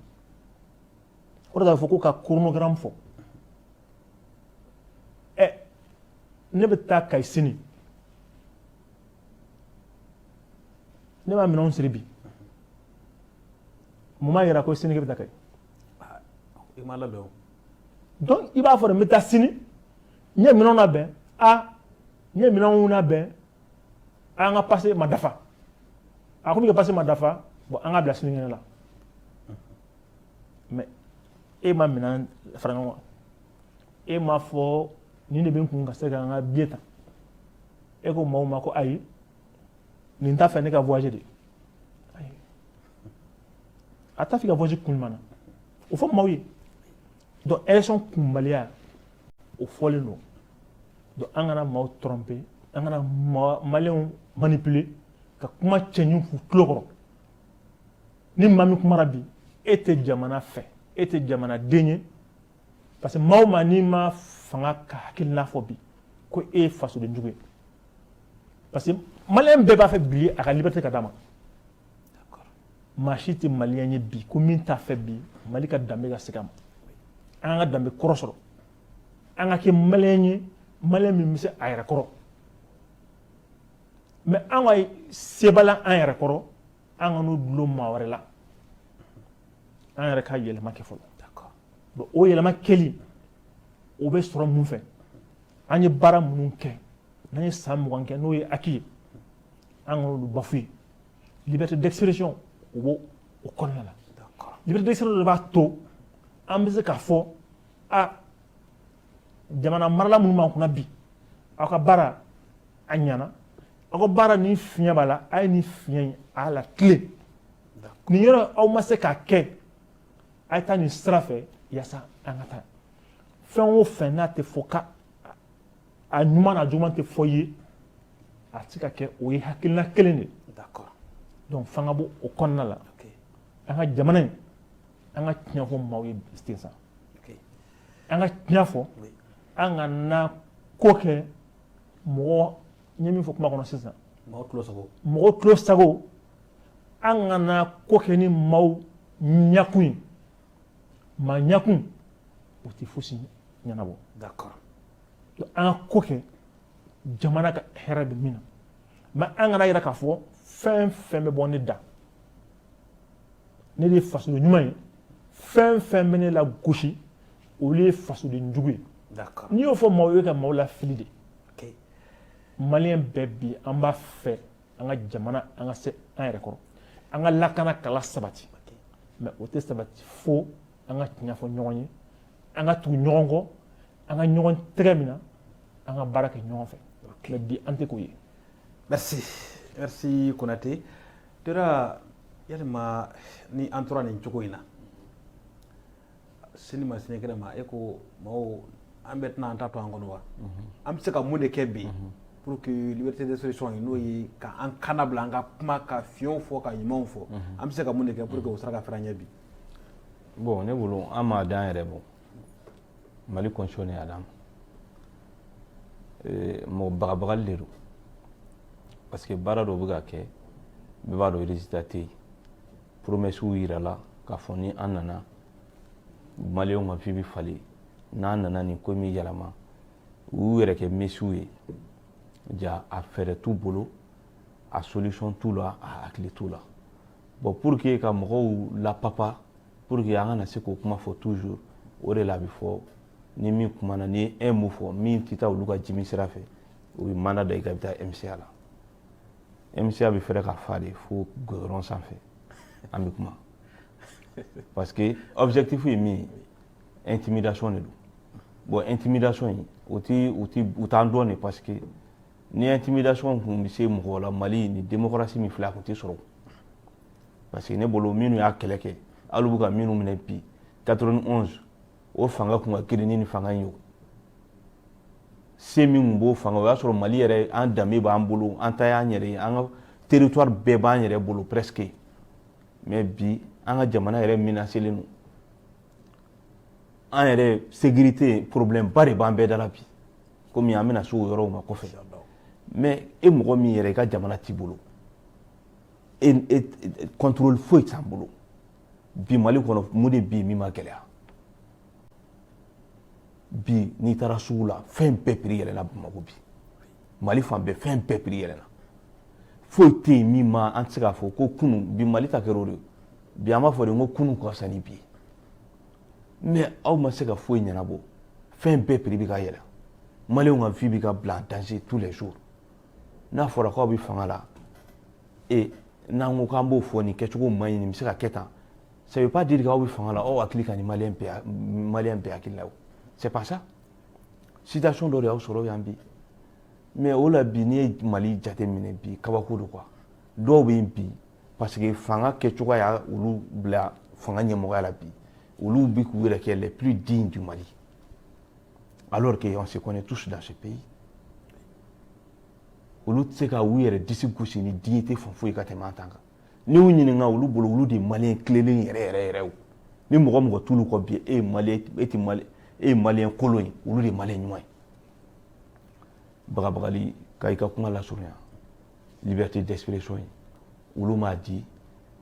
o de k'a fɔ ko ka chronogramme fɔ ne bɛ taa Kayi sini ne b'a minɛnw siri bi mun b'a yira ko sini k'e bɛ taa Kayi i ma labɛn o donc i b'a fɔ de n bɛ taa sini n ye minɛnw labɛn n ye minɛnw labɛn an ka passé ma dafa a ko min ka passé ma dafa bon an ka bila sinikɛnɛ la mais e ma minɛn fara ɲɔgɔn kan e m'a fɔ nin de bɛ n kun ka se ka n ka billet ta e ko maaw ma ko ayi nin t'a fɛ ne ka voyager de ayi a t'a fɛ ka voyager kun jumɛn na o fɔ maaw ye donc élection kunbaliya o fɔlen don donc an kana maaw tromper an kana maliyɛnw manipuler ka kuma cɛɲu k'u tulo kɔrɔ ni maa min kumara bi e tɛ jamana fɛ e tɛ jamanaden ye parce que maa o maa n'i ma fanga ka hakilina fɔ bi ko e ye fasoden jugu ye parce que maliyɛn bɛɛ b'a fɛ bi a ka liberté ka d'a ma maa si tɛ maliyɛn ye bi ko min t'a fɛ bi mali ka danbe ka segin a ma an ka danbe kɔrɔ sɔrɔ an ka kɛ maliyɛn ye maliyɛn min bɛ se a yɛrɛ kɔrɔ mais an ka sebala an yɛrɛ kɔrɔ an ka n'o dulon maa wɛrɛ la an yɛrɛ ka yɛlɛma kɛ fɔlɔ bon o yɛlɛma kɛli o bɛ sɔrɔ mun fɛ an ye baara minnu kɛ n'an ye san 20 kɛ n'o ye acquis ye an ka n'olu bafouer liberté d'expression o b'o o kɔnɔna la liberté d'expression de b'a to an bɛ se k'a fɔ jamana marala minnu b'an kunna bi aw ka baara a ɲɛna aw ka baara ni fiɲɛ b'a la a ye nin fiɲɛ in a la tile nin yɔrɔ aw ma se k'a kɛ a ye taa nin sira fɛ yaasa an ka taa fɛn o fɛn n'a tɛ fɔ ka a ɲuman n'a juguman tɛ fɔ ye a tɛ se ka kɛ o ye hakilina kelen de ye donc f'an ka bɔ o kɔnɔna la an ka jamana in an ka tiɲɛ fɔ maaw ye sisan an ka tiɲɛ fɔ an ka na ko kɛ mɔgɔ n ye min fɔ kuma kɔnɔ sisan mɔgɔ tulo sago an ka na ko kɛ ni maaw ɲakun ye maa ɲakun o tɛ fosi ɲɛnabɔ an ka ko kɛ jamana ka hɛrɛ bɛ min na mais an kana yira k'a fɔ fɛn fɛn bɛ bɔ ne da ne de ye fasoden ɲuman ye fɛn fɛn bɛ ne la gosi olu ye fasoden jugu ye n'i y'o fɔ maaw ye ka maaw la fili de maliyɛn bɛɛ bi an b'a fɛ an ka jamana an ka se an yɛrɛ kɔrɔ an ka lakana kala sabati mais o tɛ sabati fo an ka tiɲɛ fɔ ɲɔgɔn ye an ka tugu ɲɔgɔn kɔ an ka ɲɔgɔn tɛgɛ minɛ an ka baara kɛ ɲɔgɔn fɛ mais bi an tɛ k'o ye. merci Konate Tera yalima ni an tora nin cogo in na sini ma sini kɛnɛ ma e ko maaw an bɛ tɛna an ta to an kɔnɔ wa an bɛ se ka mun de kɛ bi pour que liberté d'expression n'o ye ka an kana bila an ka kuma ka fiɲɛw fɔ ka ɲumanw fɔ an bɛ se ka mun de kɛ pour que o sera ka fɛrɛ an ɲɛ bi. Bon ne bolo an m'a dan yɛrɛ bɔ Mali constitution y'a dan mɔgɔ bagabagali de don parce que baara dɔw bɛ ka kɛ bɛɛ b'a dɔn résultat tɛ yen promesses yira la k'a fɔ ni an nana maliyɛnw ka vie bɛ falen n'an nana nin ko min yɛlɛma u yɛrɛ kɛ mesiw ye ja a fɛɛrɛ t'u bolo a solution t'u la a hakili t'u la bon pour que ka mɔgɔw lapapa pour que an kana se k'o kuma fɔ toujours o de la a bɛ fɔ ni min kumana ni ye un mot fɔ min tɛ taa olu ka jimi sira fɛ o bɛ mandat da i kan i bɛ taa MCA la MCA bɛ fɛrɛ ka fa de fo goudron sanfɛ an bɛ kuma parce que objectif ye min ye intimidation de don bon intimidation in u t'an dɔn de parce que ni intimidation kun bɛ se mɔgɔ la Mali ni démocratie min filɛ a kun tɛ sɔrɔ parce que ne bolo minnu y'a kɛlɛ kɛ hali u bɛ ka minnu minɛ bi 91 o fanga kun ka girin ni fanga in ye se min kun b'o fanga o y'a sɔrɔ Mali yɛrɛ an danbe b'an bolo an ta y'an yɛrɛ ye an ka territoire bɛɛ b'an yɛrɛ bolo presque mais bi an ka jamana yɛrɛ menacelen don an yɛrɛ sécurité problème ba de b'an bɛɛ da la bi komi an bɛna se o yɔrɔw ma kɔfɛ mais e mɔgɔ min yɛrɛ i ka jamana t'i bolo contrôle foyi t'an bolo bi Mali kɔnɔ mun de bi min ma gɛlɛya bi n'i taara sugu la fɛn bɛɛ prix yɛlɛnna Bamakɔ bi Mali fan bɛɛ fɛn bɛɛ prix yɛlɛnna foyi tɛ yen min ma an tɛ se k'a fɔ ko kunun bi Mali ta kɛra o de bi an b'a fɔ de ko kunun ka fisa ni bi mais aw ma se ka foyi ɲɛnabɔ fɛn bɛɛ prix bɛ ka yɛlɛ Maliyɛnw ka vie bɛ ka bila en danger tous les jours n'a fɔra k'aw bɛ fanga la n'an ko k'an b'o fɔ nin kɛcogo man ɲi nin bɛ se ka kɛ tan ça veut pas dire k'aw bɛ fanga la aw hakili ka nin Maliyɛn bɛɛ hakili la o c'est pas ça situation dɔ de y'aw sɔrɔ yan bi mais o la bi n'i ye Mali jate minɛ bi kabako don quoi dɔw bɛ yen bi parce que fanga kɛcogo y'a olu bila fanga ɲɛmɔgɔya la bi olu bɛ k'u yɛrɛ kɛ les plus dignes du Mali alors que on se connaît tous dans ce pays olu tɛ se ka u yɛrɛ disi gosi ni dignité fan foyi ka tɛmɛ an ta kan n'i y'u ɲininka olu bolo olu de ye Maliyɛn tilelen yɛrɛ o ni mɔgɔ mɔgɔ t'olu kɔ bi e ye Maliyɛn kolon ye olu de ye Maliyɛn ɲuman ye bagabagali ka i ka kuma lasurunya liberté d'expression ye olu m'a di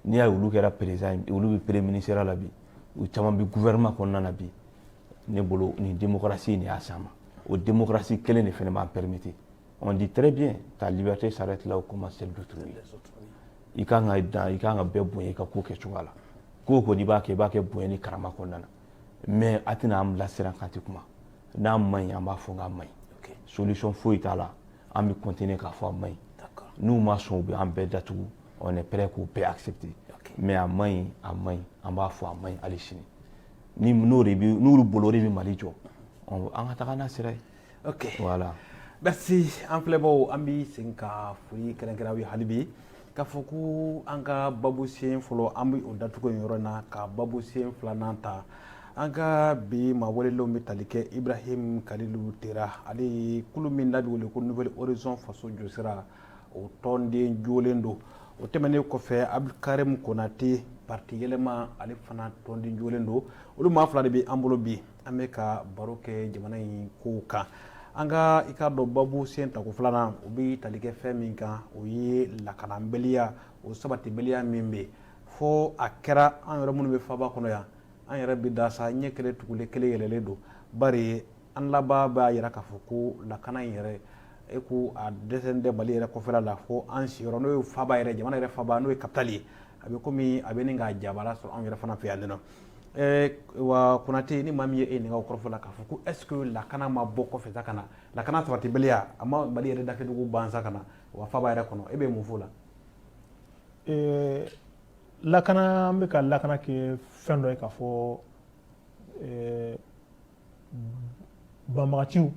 n'i y'a ye olu kɛra président olu bɛ premier ministère la bi u caman bɛ gouvernement kɔnɔna na bi ne bolo ni démocratie in de y'a s'an ma o démocratie kelen de fana b'an permettre on dit très bien ta liberté s'arrête là où commence celle d'autrui i kan ka bɛɛ bonya i ka ko kɛcogoya la ko kɔni i b'a kɛ bonya ni karama kɔnɔna na mais a tɛna an bilasira kan tɛ kuma n'a man ɲi an b'a fɔ k'a man ɲi solution foyi t'a la an bɛ continuer k'a fɔ a man ɲi n'u ma sɔn u bɛ an bɛɛ datugu on est prêt k'u bɛɛ accepter mais a man ɲi an b'a fɔ a man ɲi hali sini ni n'olu bolo de bɛ Mali jɔ an ka taga n'a sira ye voilà. Merci an filɛbaw an bɛ segin ka foli kɛrɛnkɛrɛn aw ye hali bi k'a fɔ ko an ka babu sen fɔlɔ an bɛ o datugu nin yɔrɔ in na ka babu sen filanan ta an ka bi maa welelenw bɛ tali kɛ Ibrahim Kalilu Tera ale ye kulu min n'a bɛ wele ko Nouvelle Horizon faso jɔsira o tɔnden jolen don o tɛmɛnen kɔfɛ Abdulkarim Konate parti yɛlɛma ale fana tɔnden jolen don olu maa fila de bɛ an bolo bi an bɛ ka baro kɛ jamana in kow kan an ka i k'a dɔn babu sen tako filanan o bɛ tali kɛ fɛn min kan o ye lakanabaliya o sabatibaliya min bɛ fo a kɛra an yɛrɛ minnu bɛ faba kɔnɔ yan an yɛrɛ bɛ da sa ɲɛ kelen tugulen kelen yɛlɛlen don bari an laban b'a yira k'a fɔ ko lakana in yɛrɛ e ko a dɛsɛlen tɛ Mali yɛrɛ kɔfɛla la fo an siyɔrɔ n'o ye faba yɛrɛ jamana yɛrɛ faba n'o ye capitale ye a bɛ komi a bɛ nin ka jabala sɔrɔ anw yɛrɛ fana fɛ yan nɔ wa Konate ni maa min ye e ɲininka o kɔrɔfɔ la k'a fɔ ko est-ce que lakana ma bɔ kɔfɛ sa ka na lakana sabatibaliya a ma Mali yɛrɛ dakɛdugu ban sa ka na wa faba yɛrɛ kɔnɔ e bɛ mun fɔ o la lakana an bɛ ka lakana kɛ fɛn dɔ ye k'a fɔ banbagaciw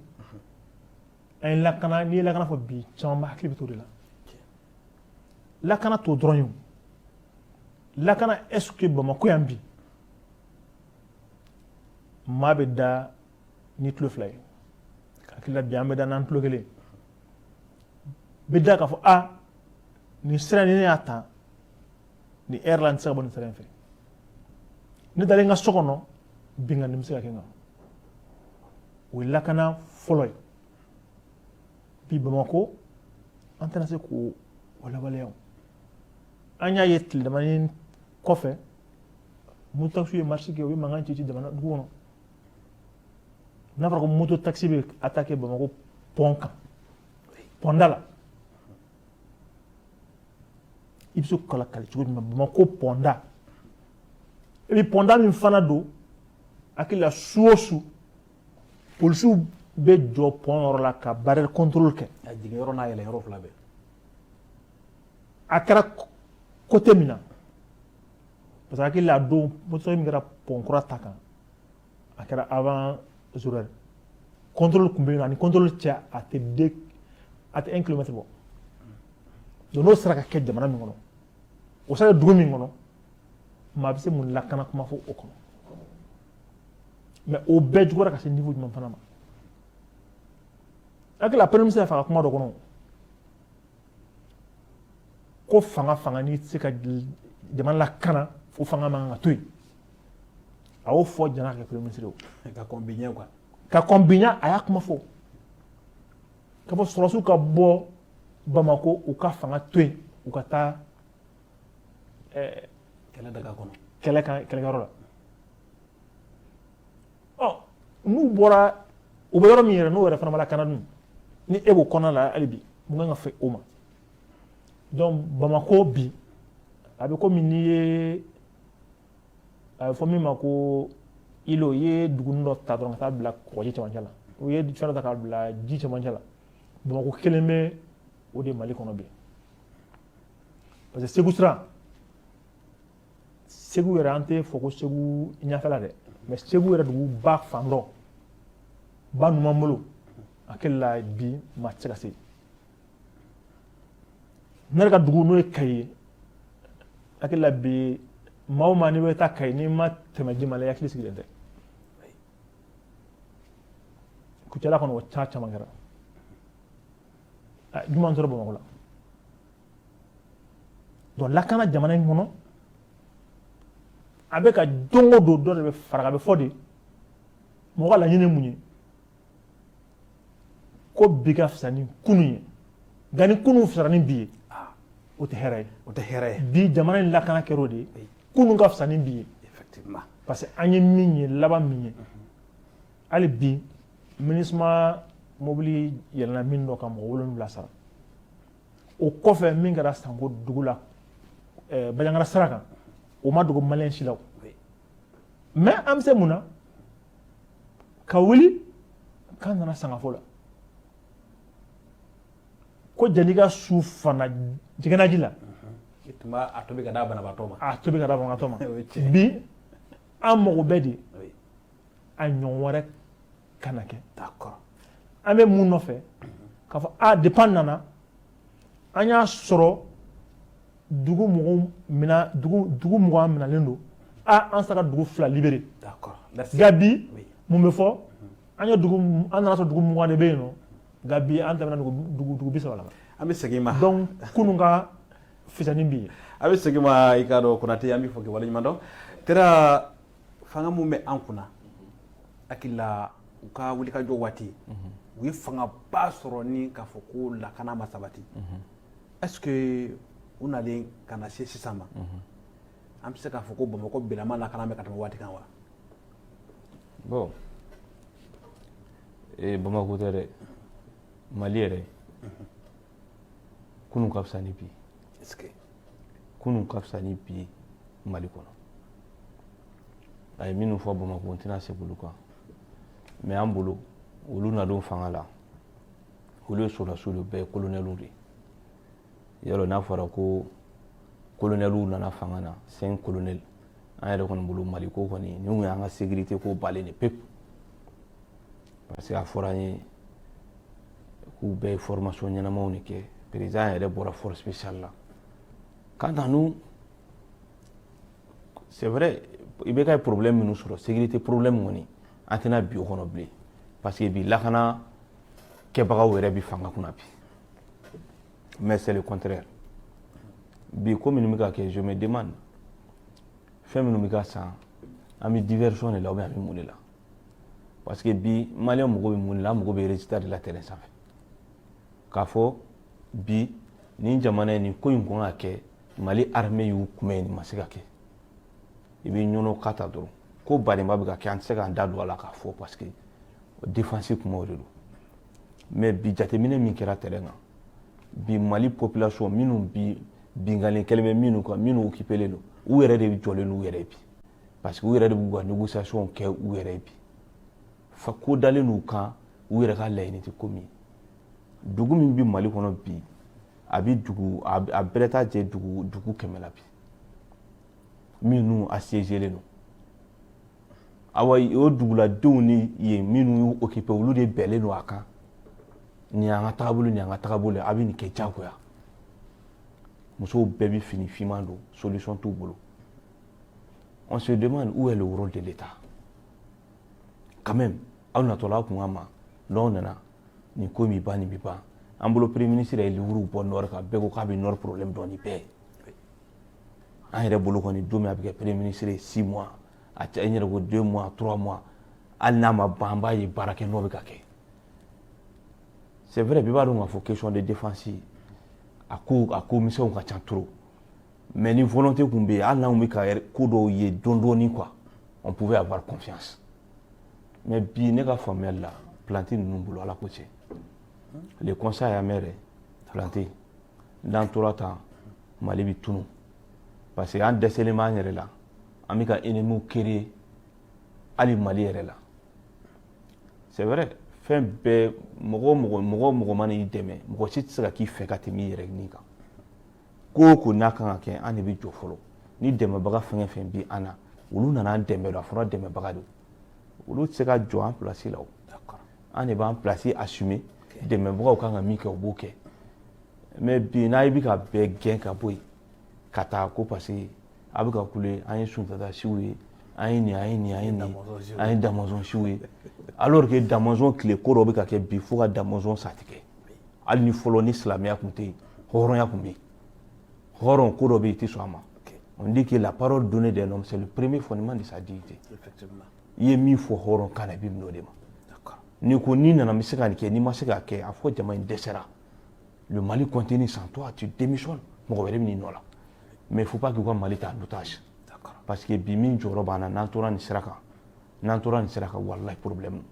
an ye lakana n'i ye lakana fɔ bi caman b'a hakili bɛ to de la lakana t'o dɔrɔn ye lakana est-ce que Bamako yan bi maa bɛ da ni tulo fila ye hakili la bi an bɛ da n'an tulo kelen bɛ da k'a fɔ nin sira ni ne y'a ta ni heure la n tɛ se ka bɔ nin sira in fɛ ne dalen n ka so kɔnɔ binkanni bɛ se ka kɛ n kan o ye lakana fɔlɔ ye bi Bamako an tɛna se k'o lawaleya an y'a ye tile damani kɔfɛ moto taxi ye marché kɛ u ye mankan ci jamana dugu kɔnɔ n'a fɔra ko moto taxi bɛ attaquer Bamako pont kan pont da la i bɛ se k'o lakali cogo jumɛn Bamako pont da et puis pont da min fana don hakili la su o su polisiw bɛ jɔ pont yɔrɔ la ka barrière contrôle kɛ a jigin yɔrɔ n'a yɛlɛ yɔrɔ fila bɛɛ a kɛra côté min na parce que hakili la a don moto min kɛra pont kura ta kan a kɛra avant Zorel contrôle tun bɛ yen nɔ ani contrôle cɛ a tɛ 1 kilomètre bɔ donc n'o sera ka kɛ jamana min kɔnɔ o sera dugu min kɔnɔ maa bɛ se mun lakana kuma fɔ o kɔnɔ mais o bɛɛ juguyara ka se niveau jumɛn fana ma hakili la premier ministre y'a fɔ a ka kuma dɔ kɔnɔ ko fanga n'i tɛ se ka jamana lakana fo fanga man kan ka to yen a y'o fɔ jana ka kɛ premier ministre ye ka kɔn biɲɛ quoi ka kɔn biɲɛ a y'a kuma fɔ ka fɔ sɔrɔsiw ka bɔ Bamako u ka fanga to yen u ka taa kɛlɛ daga kɔnɔ kɛlɛkɛyɔrɔ la n'u bɔra u bɛ yɔrɔ min yɛrɛ n'o yɛrɛ fana ma lakana dun ni e b'o kɔnɔna la hali bi mun kan ka fɛ o ma donc Bamako bi a bɛ komi n'i ye a bɛ fɔ min ma ko îlot i ye duguni dɔ ta dɔrɔn ka taa bila kɔgɔji cɛmancɛ la u ye fɛn dɔ ta k'a bila ji cɛmancɛ la Bamako kelen bɛ o de Mali kɔnɔ bi parce que Segu sira Segu yɛrɛ an tɛ fɔ ko Segu ɲɛfɛla dɛ mais Segu yɛrɛ duguba fan dɔ ba numan bolo hakili la bi maa tɛ se ka se ne yɛrɛ ka dugu n'o ye Kayi ye hakili la bi maa o maa n'i bɛ taa Kayi n'i ma tɛmɛ Jimala i hakili sigilen tɛ Kucala kɔnɔ o caman kɛra juma sɔrɔ Bamako la donc lakana jamana in kɔnɔ a bɛ ka don o don dɔ de bɛ fara a bɛ fɔ de mɔgɔ ka laɲini mun ye ko bi ka fisa ni kunun ye nka ni kunun fisara ni bi ye o tɛ hɛrɛ ye o tɛ hɛrɛ ye bi jamana in lakana kɛra o de ye kunun ka fisa ni bi ye effectivement parce que an ye min ye laban min ye hali bi MINUSMA mobili yɛlɛnna min dɔ ka mɔgɔ 7 sara o kɔfɛ min kɛra Sanko dugu la Bajangara sira kan o ma dogo maliyɛn si la mais an bɛ se mun na ka wuli k'an nana Sangafo la ko jɛn'i ka su fana jɛgɛnaji la i tun b'a tobi ka d'a banabaatɔ ma a tobi ka d'a banabaatɔ ma bi an mago bɛ de a ɲɔgɔn wɛrɛ kana kɛ d'accord an bɛ mun nɔfɛ k'a fɔ depuis an nana an y'a sɔrɔ dugu mugan minɛlen don an sera dugu 2 libéré d'accord nka bi mun bɛ fɔ an nana sɔrɔ dugu 20 de bɛ yen nɔ nka bi an tɛmɛna dugu 30 la an bɛ segin ma donc kunun ka fisa ni bi ye a bɛ segin ma i k'a dɔn Konate an b'i fɔ k'i waleɲuman dɔn kɛra fanga mun bɛ an kunna hakili la u ka wulikajɔ waati u ye fangaba sɔrɔ ni k'a fɔ ko lakana ma sabati est-ce que u nalen ka na se sisan ma an bɛ se k'a fɔ ko Bamako bilama lakana bɛ ka tɛmɛ waati kan wa bon Bamako tɛ dɛ Mali yɛrɛ kunun ka fisa ni bi est-ce que kunun ka fisa ni bi Mali kɔnɔ a ye minnu fɔ Bamakɔ n tɛna segin olu kan mais an bolo olu nadon fanga la olu ye sɔrɔdasiw de bɛɛ ye colonels de ye yɔrɔ n'a fɔra ko colonels nana fanga na 5 colonels an yɛrɛ kɔni bolo Mali ko kɔni ni kun y'an ka sécurité ko balen de pepu parce que a fɔra an ye k'u bɛɛ ye formation ɲɛnamaw de kɛ président yɛrɛ bɔra force spéciale la quant à nous c'est vrai i bɛ ka problème minnu sɔrɔ sécurité problème kɔni an tɛna bi o kɔnɔ bilen parce que bi lakana kɛbagaw yɛrɛ bi fanga kunna bi mais c'est le contraire bi ko minnu bɛ ka kɛ je me demande fɛn minnu bɛ ka san an bɛ diversion de la ou bien an bɛ mun de la parce que bi maliyɛn mago bɛ mun de la an mago bɛ résultat de la terrain sanfɛ k'a fɔ bi nin jamana in nin ko in kɔn ka kɛ Mali armée y'u kunbɛn nin ma se ka kɛ i bɛ ɲɔnɔ ka ta dɔrɔn ko badenba bɛ ka kɛ an tɛ se k'an da don a la k'a fɔ parce que défense kumaw de don mais bi jateminɛ min kɛra terrain kan bi Mali population minnu bi binganin kɛlen bɛ minnu kan minnu occupélen don u yɛrɛ de jɔlen don u yɛrɛ bi parce que u yɛrɛ de b'u ka négociation kɛ u yɛrɛ bi fa ko dalen n'u kan u yɛrɛ ka laɲini tɛ ko min dugu min bi Mali kɔnɔ bi a bi dugu a bɛrɛ t'a jɛ dugu 100 la bi minnu assiégés don awa o duguladenw ni ye minnu y'u occupé olu de bɛnlen don a kan ni an ka taabolo ni an ka taabolo a bɛ nin kɛ diyagoya musow bɛɛ bɛ fini finman don solution t'u bolo on se demande où est le rôle de l'État quand même aw natɔla aw kun ka ma n'aw nana nin ko min ban nin bɛ ban an bolo premier ministre ye livre bɔ Nord kan bɛɛ ko k'a bɛ Nord problème dɔn ni bɛɛ ye an yɛrɛ bolo kɔni don min a bɛ kɛ premier ministre ye 6 mois a cɛ n yɛrɛ ko 2 mois 3 mois hali n'a ma ban an b'a ye baara kɛ n'o bɛ ka kɛ c'est vrai bɛɛ b'a dɔn k'a fɔ question de défense a ko misɛnw ka ca trop mais ni volonté kun bɛ yen hali n'anw bɛ ka ko dɔw ye dɔɔni quoi on pouvait avoir confiance mais bi ne ka faamuyali la planté ninnu bolo ala ko tiɲɛ le conseil à maire planté n'an tora tan Mali bɛ tunu parce que an dɛsɛlen b'an yɛrɛ la an bɛ ka ennemis créer hali Mali yɛrɛ la c'est vrai fɛn bɛɛ mɔgɔ mana i dɛmɛ mɔgɔ si tɛ se ka k'i fɛ ka tɛmɛ i yɛrɛ ni kan ko o ko n'a kan ka kɛ an de bɛ jɔ fɔlɔ ni dɛmɛbaga fɛn o fɛn bɛ an na olu nana an dɛmɛ a fɔra dɛmɛbaga don olu tɛ se ka jɔ an place la o an de b'an place assumer dɛmɛbagaw kan ka min kɛ o b'o kɛ mais bi n'a ye bɛ ka bɛɛ gɛn ka bɔ yen ka taa ko parce que a bɛ ka kule an ye Sunjata siw ye an ye nin an ye Damɔzɔn siw ye alors que Damɔzɔn tile ko dɔ bɛ ka kɛ bi fo ka Damɔzɔn satigɛ hali ni fɔlɔ ni silamɛya tun tɛ yen hɔrɔnya tun bɛ yen hɔrɔn ko dɔ bɛ yen i tɛ sɔn a ma on dit que la parole donnée d'un homme c'est le premier fondement de sa dignité i ye min fɔ hɔrɔn kan na i bɛ minɛ o de ma ni ko ni nana n bɛ se ka nin kɛ n'i ma se k'a kɛ a fɔ jama in dɛsɛra le Mali continue sans toi tu démissionnes mɔgɔ wɛrɛ bɛ n'i nɔ la mais il faut pas que ka Mali ta en otage parce que bi min jɔyɔrɔ b'an na n'an tora nin sira kan walahi problème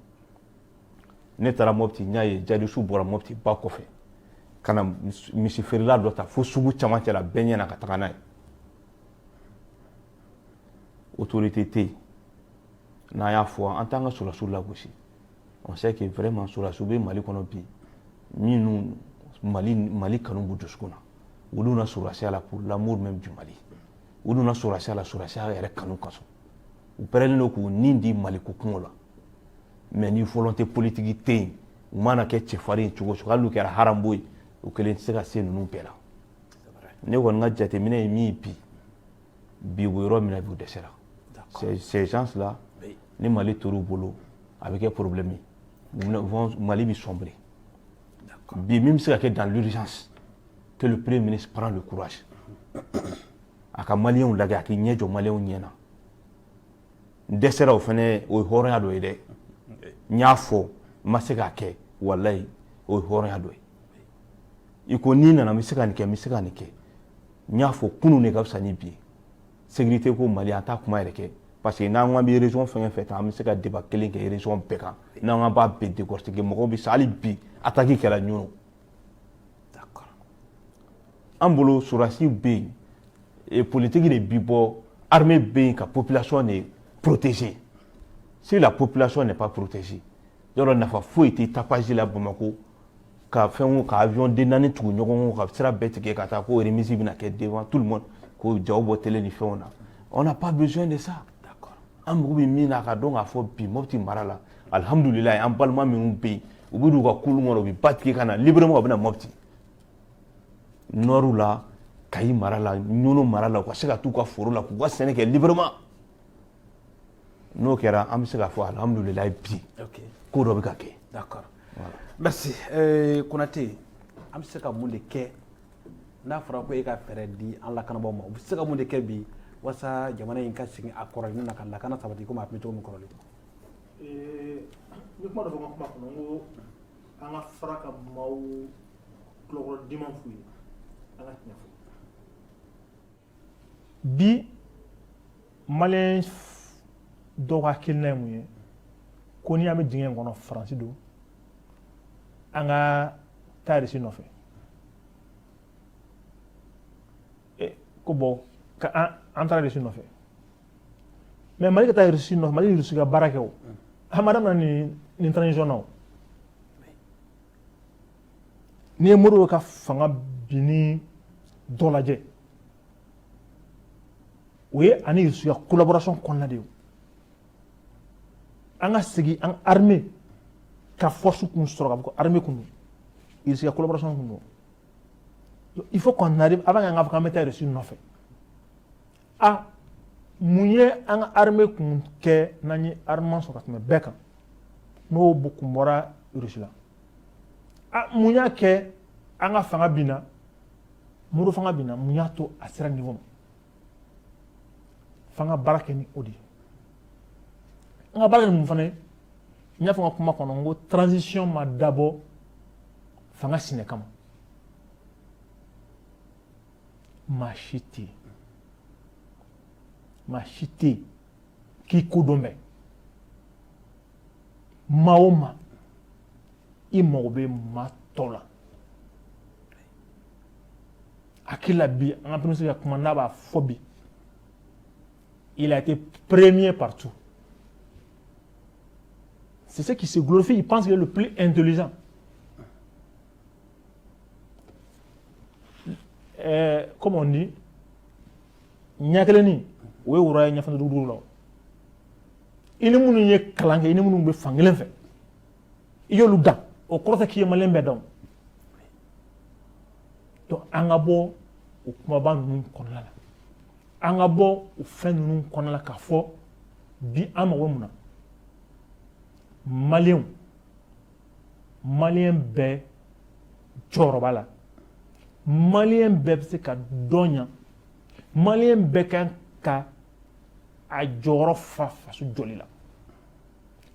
ne taara Mopti n y'a ye jadisiw bɔra Mopti ba kɔfɛ ka na misi feerela dɔ ta fo sugu camancɛ la bɛɛ ɲɛna ka taga n'a ye autorité tɛ yen n'an y'a fɔ an t'an ka sɔrɔdasiw lagosi on sait que vraiment sɔrɔdasiw bɛ Mali kɔnɔ bi minnu Mali kanu b'u dusukun na olu na sɔrɔdasiya la pour l'amour même du Mali olu na sɔrɔdasiya la sɔrɔdasiya yɛrɛ kanu kosɔn u pɛrɛnnen don k'u nin di Mali ko kungo la mais ni volonté politique tɛ yen u mana kɛ cɛfarin ye cogo o cogo hali n'u kɛra harambo ye u kelen tɛ se ka se ninnu bɛɛ la ne kɔni ka jateminɛ ye min ye bi u bɛ yɔrɔ min na bi u dɛsɛra ces gens là ni Mali tor'u bolo a bɛ kɛ problème ye Mali bɛ sombrer bi min bɛ se ka kɛ dans l'urgence que le premier ministre prend le courage a ka maliyɛnw lajɛ a k'i ɲɛ jɔ maliyɛnw ɲɛ na n dɛsɛra o fana o ye hɔrɔnya dɔ ye dɛ n y'a fɔ n ma se k'a kɛ walayi o ye hɔrɔnya dɔ ye i ko n'i nana n bɛ se ka nin kɛ n bɛ se ka nin kɛ n y'a fɔ kunun de ka fisa ni bi ye sécurité ko Mali an t'a kuma yɛrɛ kɛ parce que n'an ko an bɛ région fɛn o fɛn ta an bɛ se ka débat kelen kɛ région bɛɛ kan n'an ko an b'a bɛɛ décortiquer mɔgɔw bɛ sa hali bi attaque kɛra ɲɔnɔ an bolo sɔrɔdasi bɛ yen politique de bi bɔ armée bɛ yen ka population de protéger si la population n'est pas protégée yɔrɔ nafa foyi tɛ tapage la Bamako ka fɛnw ka avion den naani tugu ɲɔgɔn kɔ ka sira bɛɛ tigɛ ka taa ko remise bɛna kɛ devant tout le monde ko jaw bɔ télé ni fɛnw na on n'a pas besoin de ça d'accord an mago bɛ min na ka dɔn k'a fɔ bi Mopti mara la alhamdulilayi an balima minnu bɛ yen u bɛ d'u ka kulun kɔnɔ u bɛ ba tigɛ ka na librement u bɛ na Mopti nord la Kayi mara la Ɲono mara la u ka se ka t'u ka foro la k'u ka sɛnɛ kɛ librement n'o kɛra an bɛ se k'a fɔ alhamdulilayi bi ko dɔ bɛ ka kɛ d'accord merci Konate an bɛ se ka mun de kɛ n'a fɔra ko e ka fɛɛrɛ di an lakanabaaw ma u bɛ se ka mun de kɛ bi walasa jamana in ka segin a kɔrɔlen na ka lakana sabati komi a tun bɛ cogo min kɔrɔlen ni kuma dɔ fɔ n ka kuma kɔnɔ n ko an ka fara ka maaw tulokɔrɔ diman f'u ye an ka tiɲɛ fɔ bi maliyɛn dɔw ka hakilina ye mun ye ko n'i y'an bɛ dingɛ in kɔnɔ Faransi don an ka taa Irisi nɔfɛ ko bon an taara Irisi nɔfɛ mais Mali ka taa Irisi nɔfɛ Mali Irisi ka baara kɛ o an ma daminɛ nin transition na o n'i ye Modibo ka fanga binni dɔ lajɛ o ye ani Irisi ka collaboration kɔnɔna de ye an ka segin an armée ka force kun sɔrɔ ka fɔ ko armée kun don Irisi ka collaboration kun don il faut qu'on arrive avant qu'an ka fɔ k'an bɛ taa Irisi nɔfɛ mun ye an ka armée kun kɛ n'an ye armement sɔrɔ ka tɛmɛ bɛɛ kan n'o kun bɔra Irisi la mun y'a kɛ an ka fanga binna Modibo fanga binna mun y'a to a sera niveau ma fanga baara kɛ ni o de ye an ka baara kɛ ni mun fana ye n y'a fɔ n ka kuma kɔnɔ n ko transition ma dabɔ fanga sinɛ kama maa si tɛ yen k'i ko dɔn bɛ maa o maa i mago bɛ maa tɔ la hakili la bi an ka premier ka kuma n'a b'a fɔ bi il a été premier partout. C'est ce qui se glorifie, il pense qu'il est le plus intelligent. Comme on dit, Nyakeleni, ou est Oura Nyafan de Dougou. Il est mon kalangue, il est mon fangelen fait. Il est le gars, au croix qui est malin bédon. Donc, Angabo, ou Kumaban, nous connaissons. Angabo, ou fin nous connaissons la kafo, bi amawemuna. Malien bɛɛ jɔyɔrɔba la malien bɛɛ bɛ se ka dɔnya malien bɛɛ kan ka a jɔyɔrɔ fa faso jɔli la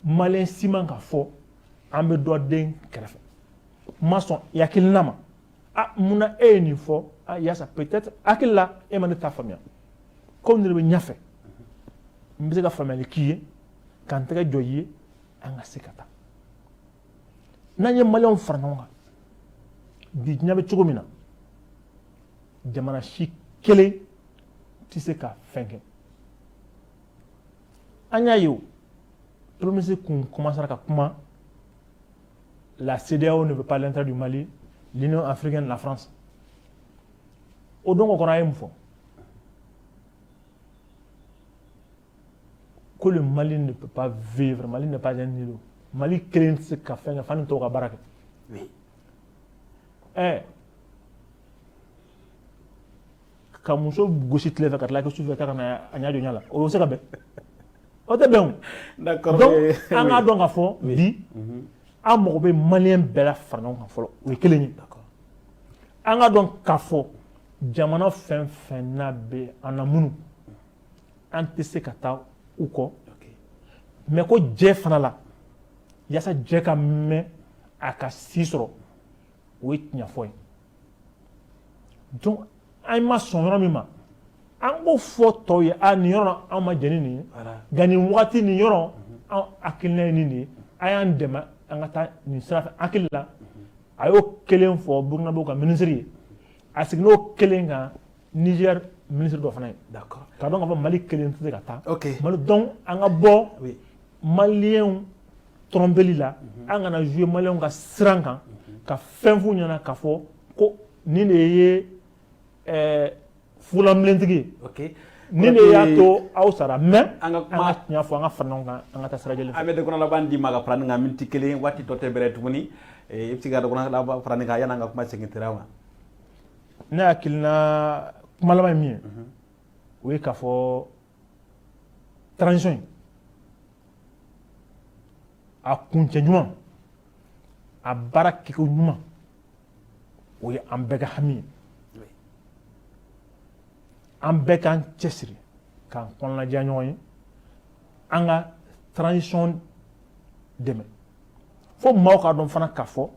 malien si man ka fɔ an bɛ dɔ den kɛrɛfɛ ma sɔn hakilina ma munna e ye nin fɔ yasa peut-être hakili la e ma ne ta faamuya komi ne bɛ ɲɛfɛ n bɛ se ka faamuyali k'i ye ka n tɛgɛ jɔ i ye an ka se ka taa n'an ye maliyɛnw fara ɲɔgɔn kan bi diɲɛ bɛ cogo min na jamana si kelen tɛ se ka fɛn kɛ an y'a ye o premier ministre kun commencera ka kuma la CEDEAO ne veut pas l'intérêt du Mali l'Union africaine la France o don o kɔnɔ a ye mun fɔ que le Mali ne peut pas vivre, Mali n'est pas un îlot. Mali crée ce café, il faut que baraka. Oui. Quand muso gosi tile fɛ ka tila ko sufɛ ka na a ɲa jɔ ɲa la o bɛ se ka bɛn o tɛ bɛn o. D'accord. Donc an k'a dɔn k'a fɔ bi an mago bɛ maliyɛn bɛɛ la fara ɲɔgɔn kan fɔlɔ o ye kelen ye. D'accord. An k'a dɔn k'a fɔ jamana fɛn fɛn n'a bɛ an na minnu an tɛ se ka taa u kɔ mais ko jɛ fana la yasa jɛ ka mɛn a ka si sɔrɔ o ye tiɲɛ fɔ ye donc an ma sɔn yɔrɔ min ma an k'o fɔ tɔw ye nin yɔrɔ an ma jɛn ni nin ye nka nin wagati nin yɔrɔ an hakilina ye nin de ye a y'an dɛmɛ an ka taa nin sira fɛ hakili la a y'o kelen fɔ burukinabew ka minisiri ye a signo kelen kan Niger ministre dɔ fana ye d'accord ka dɔn ka fɔ Mali kelen tɛ se ka taa ok Mali donc an ka bɔ oui maliyɛnw trompeli la an kana jouer maliyɛnw ka siran kan ka fɛn f'u ɲɛna k'a fɔ ko nin de ye fulanbilentigi ye ok ni de y'a to aw sara mais an ka an kuma ka tiɲɛ fɔ an ka fara ɲɔgɔn kan an ka taa sira jɛlen fɛ an bɛ dɔgɔnɔ laban di ma ka fara nin kan miniti kelen waati tɔ tɛ bɛrɛ tuguni i bɛ se ka dɔgɔnɔ laban fara nin kan yan'an ka kuma segin tɛrɛ ma ne hakilina kuma laban ye min ye o ye k'a fɔ transition in a kuncɛ ɲuman a baara kɛcogo ɲuman o ye an bɛɛ ka hami ye an bɛɛ k'an cɛsiri k'an kɔnɔnadiya ɲɔgɔn ye an ka transition dɛmɛ fo maaw k'a dɔn fana k'a fɔ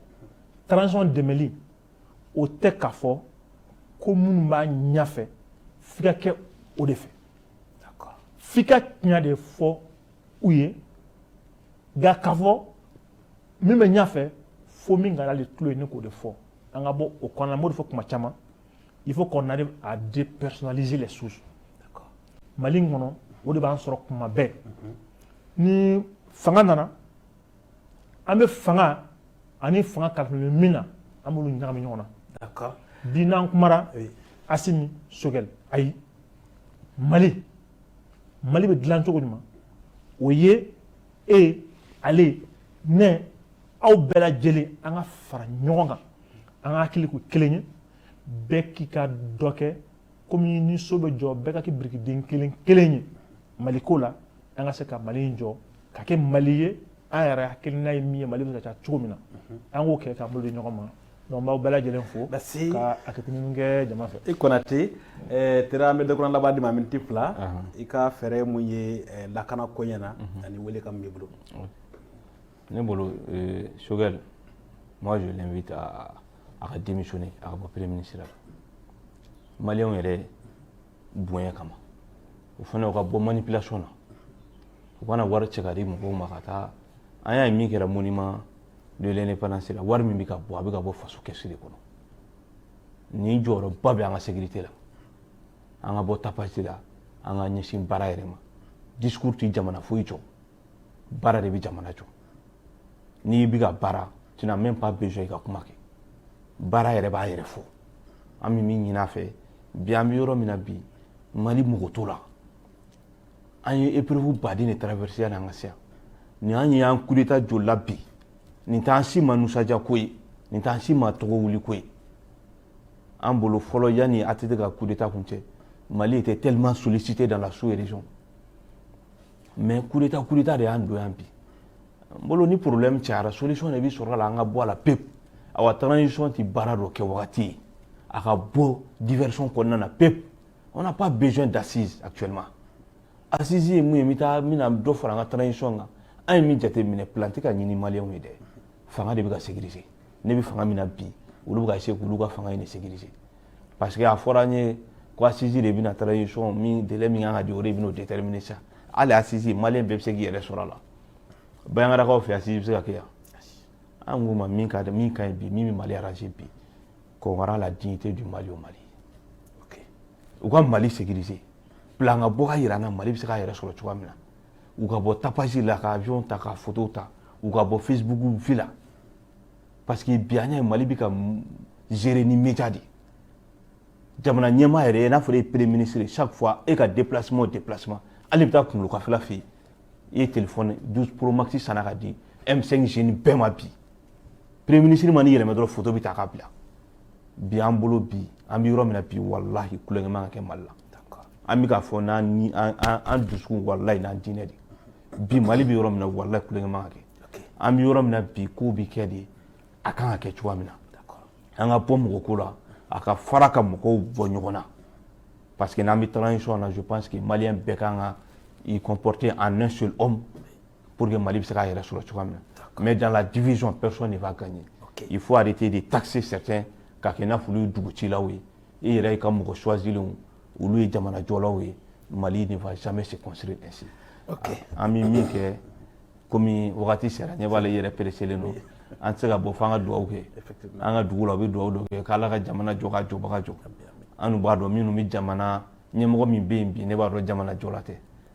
transition dɛmɛli o tɛ k'a fɔ ko minnu b'a ɲɛfɛ f'i ka kɛ o de fɛ f'i ka tiɲɛ de fɔ u ye nka k'a fɔ min bɛ ɲɛfɛ fo min ka d'ale tulo ye ne k'o de fɔ an ka bɔ o kɔnɔna n b'o de fɔ kuma caman il faut qu'on arrive à dépersonnaliser les choses Mali kɔnɔ o de b'an sɔrɔ kuma bɛɛ ni fanga nana an bɛ fanga ani fanga kalifalen min na an b'olu ɲagami ɲɔgɔn na d'accord bi n'an kumara Asimi Sogɛl ayi Mali bɛ dilan cogo ɲuman o ye ale ne aw bɛɛ lajɛlen an ka fara ɲɔgɔn kan an ka hakili k'u kelen ye bɛɛ k'i ka dɔ kɛ komi ni so bɛ jɔ bɛɛ ka kɛ birikiden kelen ye Mali ko la an ka se ka Mali in jɔ ka kɛ Mali ye an yɛrɛ hakilina ye min ye Mali bɛ se ka ca cogo min na an k'o kɛ k'an bolo di ɲɔgɔn ma donc n b'aw bɛɛ lajɛlen fo ka hakilina kɛ jama fɛ. i Konate tera an bɛ dɔgɔnɔ laban di ma miniti fila i ka fɛɛrɛ mun ye lakana ko ɲɛ na ani wele kan b'i bolo. Ne bolo Sogɛl moi je l'invite à démissionner à bɔ premier ministre la maliyɛnw yɛrɛ bonya kama o fana u ka bɔ manipulation na u kana wari cɛ ka di mɔgɔw ma ka taa an y'a ye min kɛra monument de l'indépendance la wari min bɛ ka bɔ a bɛ ka bɔ faso kɛsu de kɔnɔ nin jɔyɔrɔba bɛ an ka sécurité la an ka bɔ tapage la an ka ɲɛsin baara yɛrɛ ma discours tɛ jamana foyi jɔ baara de bɛ jamana jɔ n'i bɛ ka baara tu n'as même pas besoin i ka kuma kɛ baara yɛrɛ b'a yɛrɛ fɔ an bɛ min ɲini a fɛ bi an bɛ yɔrɔ min na bi Mali mɔgɔ t'o la an ye épreuve baden de traversé yanni an ka se yan nin an ye an coup d'état joli la bi nin t'an si ma nusaja ko ye nin t'an si ma tɔgɔ wuli ko ye an bolo fɔlɔ yanni ATT ka coup d'état kun cɛ Mali était tellement sollicité dans la sous-région mais coup d'état de y'an don yan bi n bolo ni problème cayara solution de bɛ sɔrɔ a la an ka bɔ a la pepu awa transition ti baara dɔ kɛ wagati ye a ka bɔ diversion kɔnɔna na pepu on n'a pas besoin d'assises actuellement assise ye mun ye n bɛna dɔ fara an ka transition kan an ye min jateminɛ plan tɛ ka ɲini maliyɛnw ye dɛ fanga de bɛ ka sécuriser ne bɛ fanga min na bi olu bɛ ka essayer k'olu ka fanga in de sécuriser parce que a fɔra an ye ko assise de bɛna transition min délai min kan ka di o de bɛn'o déterminer sa hali assise maliyɛn bɛɛ bɛ se k'i yɛrɛ sɔrɔ a la bayangarakaw fɛ assise bɛ se ka kɛ yan an ko ma min ka ɲi bi min bɛ Mali arranger bi qu'on aura la dignité du Mali au Mali u ka Mali sécuriser plan ka bɔ ka yira an na Mali bɛ se k'a yɛrɛ sɔrɔ cogoya min na u ka bɔ tapage la ka avion ta ka photo ta u ka bɔ Facebook vi la parce que bi an y'a ye Mali bɛ ka gérer ni média de jamana ɲɛmaa yɛrɛ i n'a fɔ e ye premier ministre chaque fois e ka déplacement hali bɛ taa kunkolo kafɛla fɛ yen i ye téléphone 12 Pro Max sanna ka di M5 jeune bɛɛ ma bi premier ministre ma ni yɛlɛmɛ dɔrɔn photo bɛ ta k'a bila bi an bolo bi an bɛ yɔrɔ min na bi walahi kulonkɛ man ka kɛ Mali la an bɛ k'a fɔ n'an dusukun walahi n'an diinɛ de bi Mali bɛ yɔrɔ min na walahi kulonkɛ man ka kɛ an bɛ yɔrɔ min na bi kow bɛ kɛ de a kan ka kɛ cogoya min na an ka bɔ mɔgɔ ko la a ka fara ka mɔgɔw bɔ ɲɔgɔn na parce que n'an bɛ transition na je pense que maliyɛn bɛɛ kan ka i comporter en un seul homme pour que Mali bɛ se k'a yɛrɛ sɔrɔ cogoya min na mais dans la division personne ne va gagner il faut arrêter de taxer certains k'a kɛ i n'a fɔ olu ye dugutilaw ye i yɛrɛ y'i ka mɔgɔ choisilenw olu ye jamana jɔlaw ye Mali ne va jamais se construire ainsi an bɛ min kɛ komi wagati sera ɲɛ b'a la i yɛrɛ pereselen don an tɛ se ka bɔ f'an ka dugawu kɛ Effectivement. an ka dugu la u bɛ dugawu dɔ kɛ k'Ala ka jamana jɔ ka jɔbaga jɔ an dun b'a dɔn minnu bɛ jamana ɲɛmɔgɔ min bɛ yen bi ne b'a dɔn jamana jɔla tɛ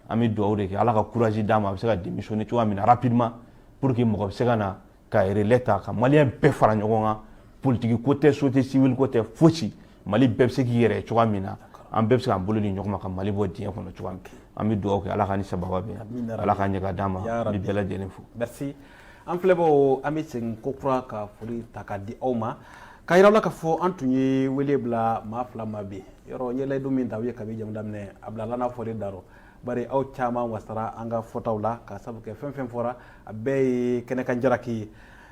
an bɛ dugawu de kɛ Ala ka courage d'a ma a bɛ se ka démissionner cogoya min na rapidement pour que mɔgɔ bɛ se ka na ka relais ta ka maliyɛn bɛɛ fara ɲɔgɔn kan politique ko tɛ société civile ko tɛ fosi Mali bɛɛ bɛ se k'i yɛrɛ cogoya min na an bɛɛ bɛ se k'an bolo di ɲɔgɔn ma ka Mali bɔ diɲɛ kɔnɔ cogoya min an bɛ dugawu kɛ Ala ka ni sababa bɛn Ala ka ɲɛ ka d'an ma n bɛ bɛɛ lajɛlen fo. Merci. An filɛbagaw an bɛ segin ko kura ka foli ta ka di aw ma ka yira aw la k'a fɔ an tun ye wele bila maa 2 ma bi yɔrɔ n ye layidu min ta u ye kabi jamu daminɛ a bilala n'a fɔli darɔ bari aw caman wasara an ka fɔtaw la ka sabu kɛ fɛn fɛn fɔra a bɛɛ ye kɛnɛkan jaraki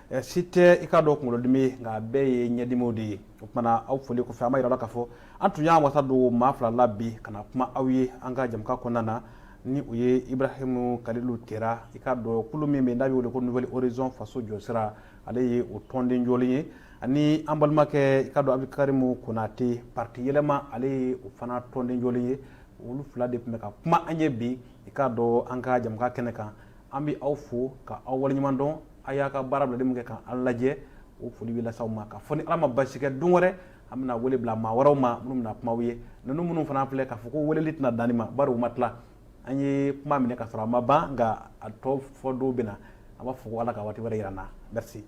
ye si tɛ i k'a dɔn kunkolodimi nka a bɛɛ ye ɲɛdimiw de ye o tumana aw foli kɔfɛ an b'a yira aw la k'a fɔ an tun y'an wasa don maa 2 la bi ka na kuma aw ye an ka jamukan kɔnɔna na ni u ye Ibrahimu Kalilu Tera i k'a dɔn kulu min bɛ n'a bɛ wele ko Nouvelle Horizon faso jɔsira ale ye o tɔnden jɔlen ye ani an balimakɛ i k'a dɔn Abdukarimu Konate parti yɛlɛma ale ye o fana tɔnden jɔlen ye olu 2 de tun bɛ ka kuma an ye bi i k'a dɔn an ka jamukan kɛnɛ kan an bɛ aw fo ka aw waleɲuman dɔn a y'a ka baara bilalen min kɛ k'an lajɛ o foli bɛ lase aw ma ka fɔ ni Ala ma basi kɛ don wɛrɛ an bɛna wele bila maa wɛrɛw ma minnu bɛna kuma aw ye ninnu minnu fana filɛ k'a fɔ ko weleli tɛna dan nin ma bari u ma tila an ye kuma minɛ ka sɔrɔ a ma ban nka a tɔ fɔ dɔw bɛ na an b'a fɔ ko Ala ka waati wɛrɛ yira an na merci.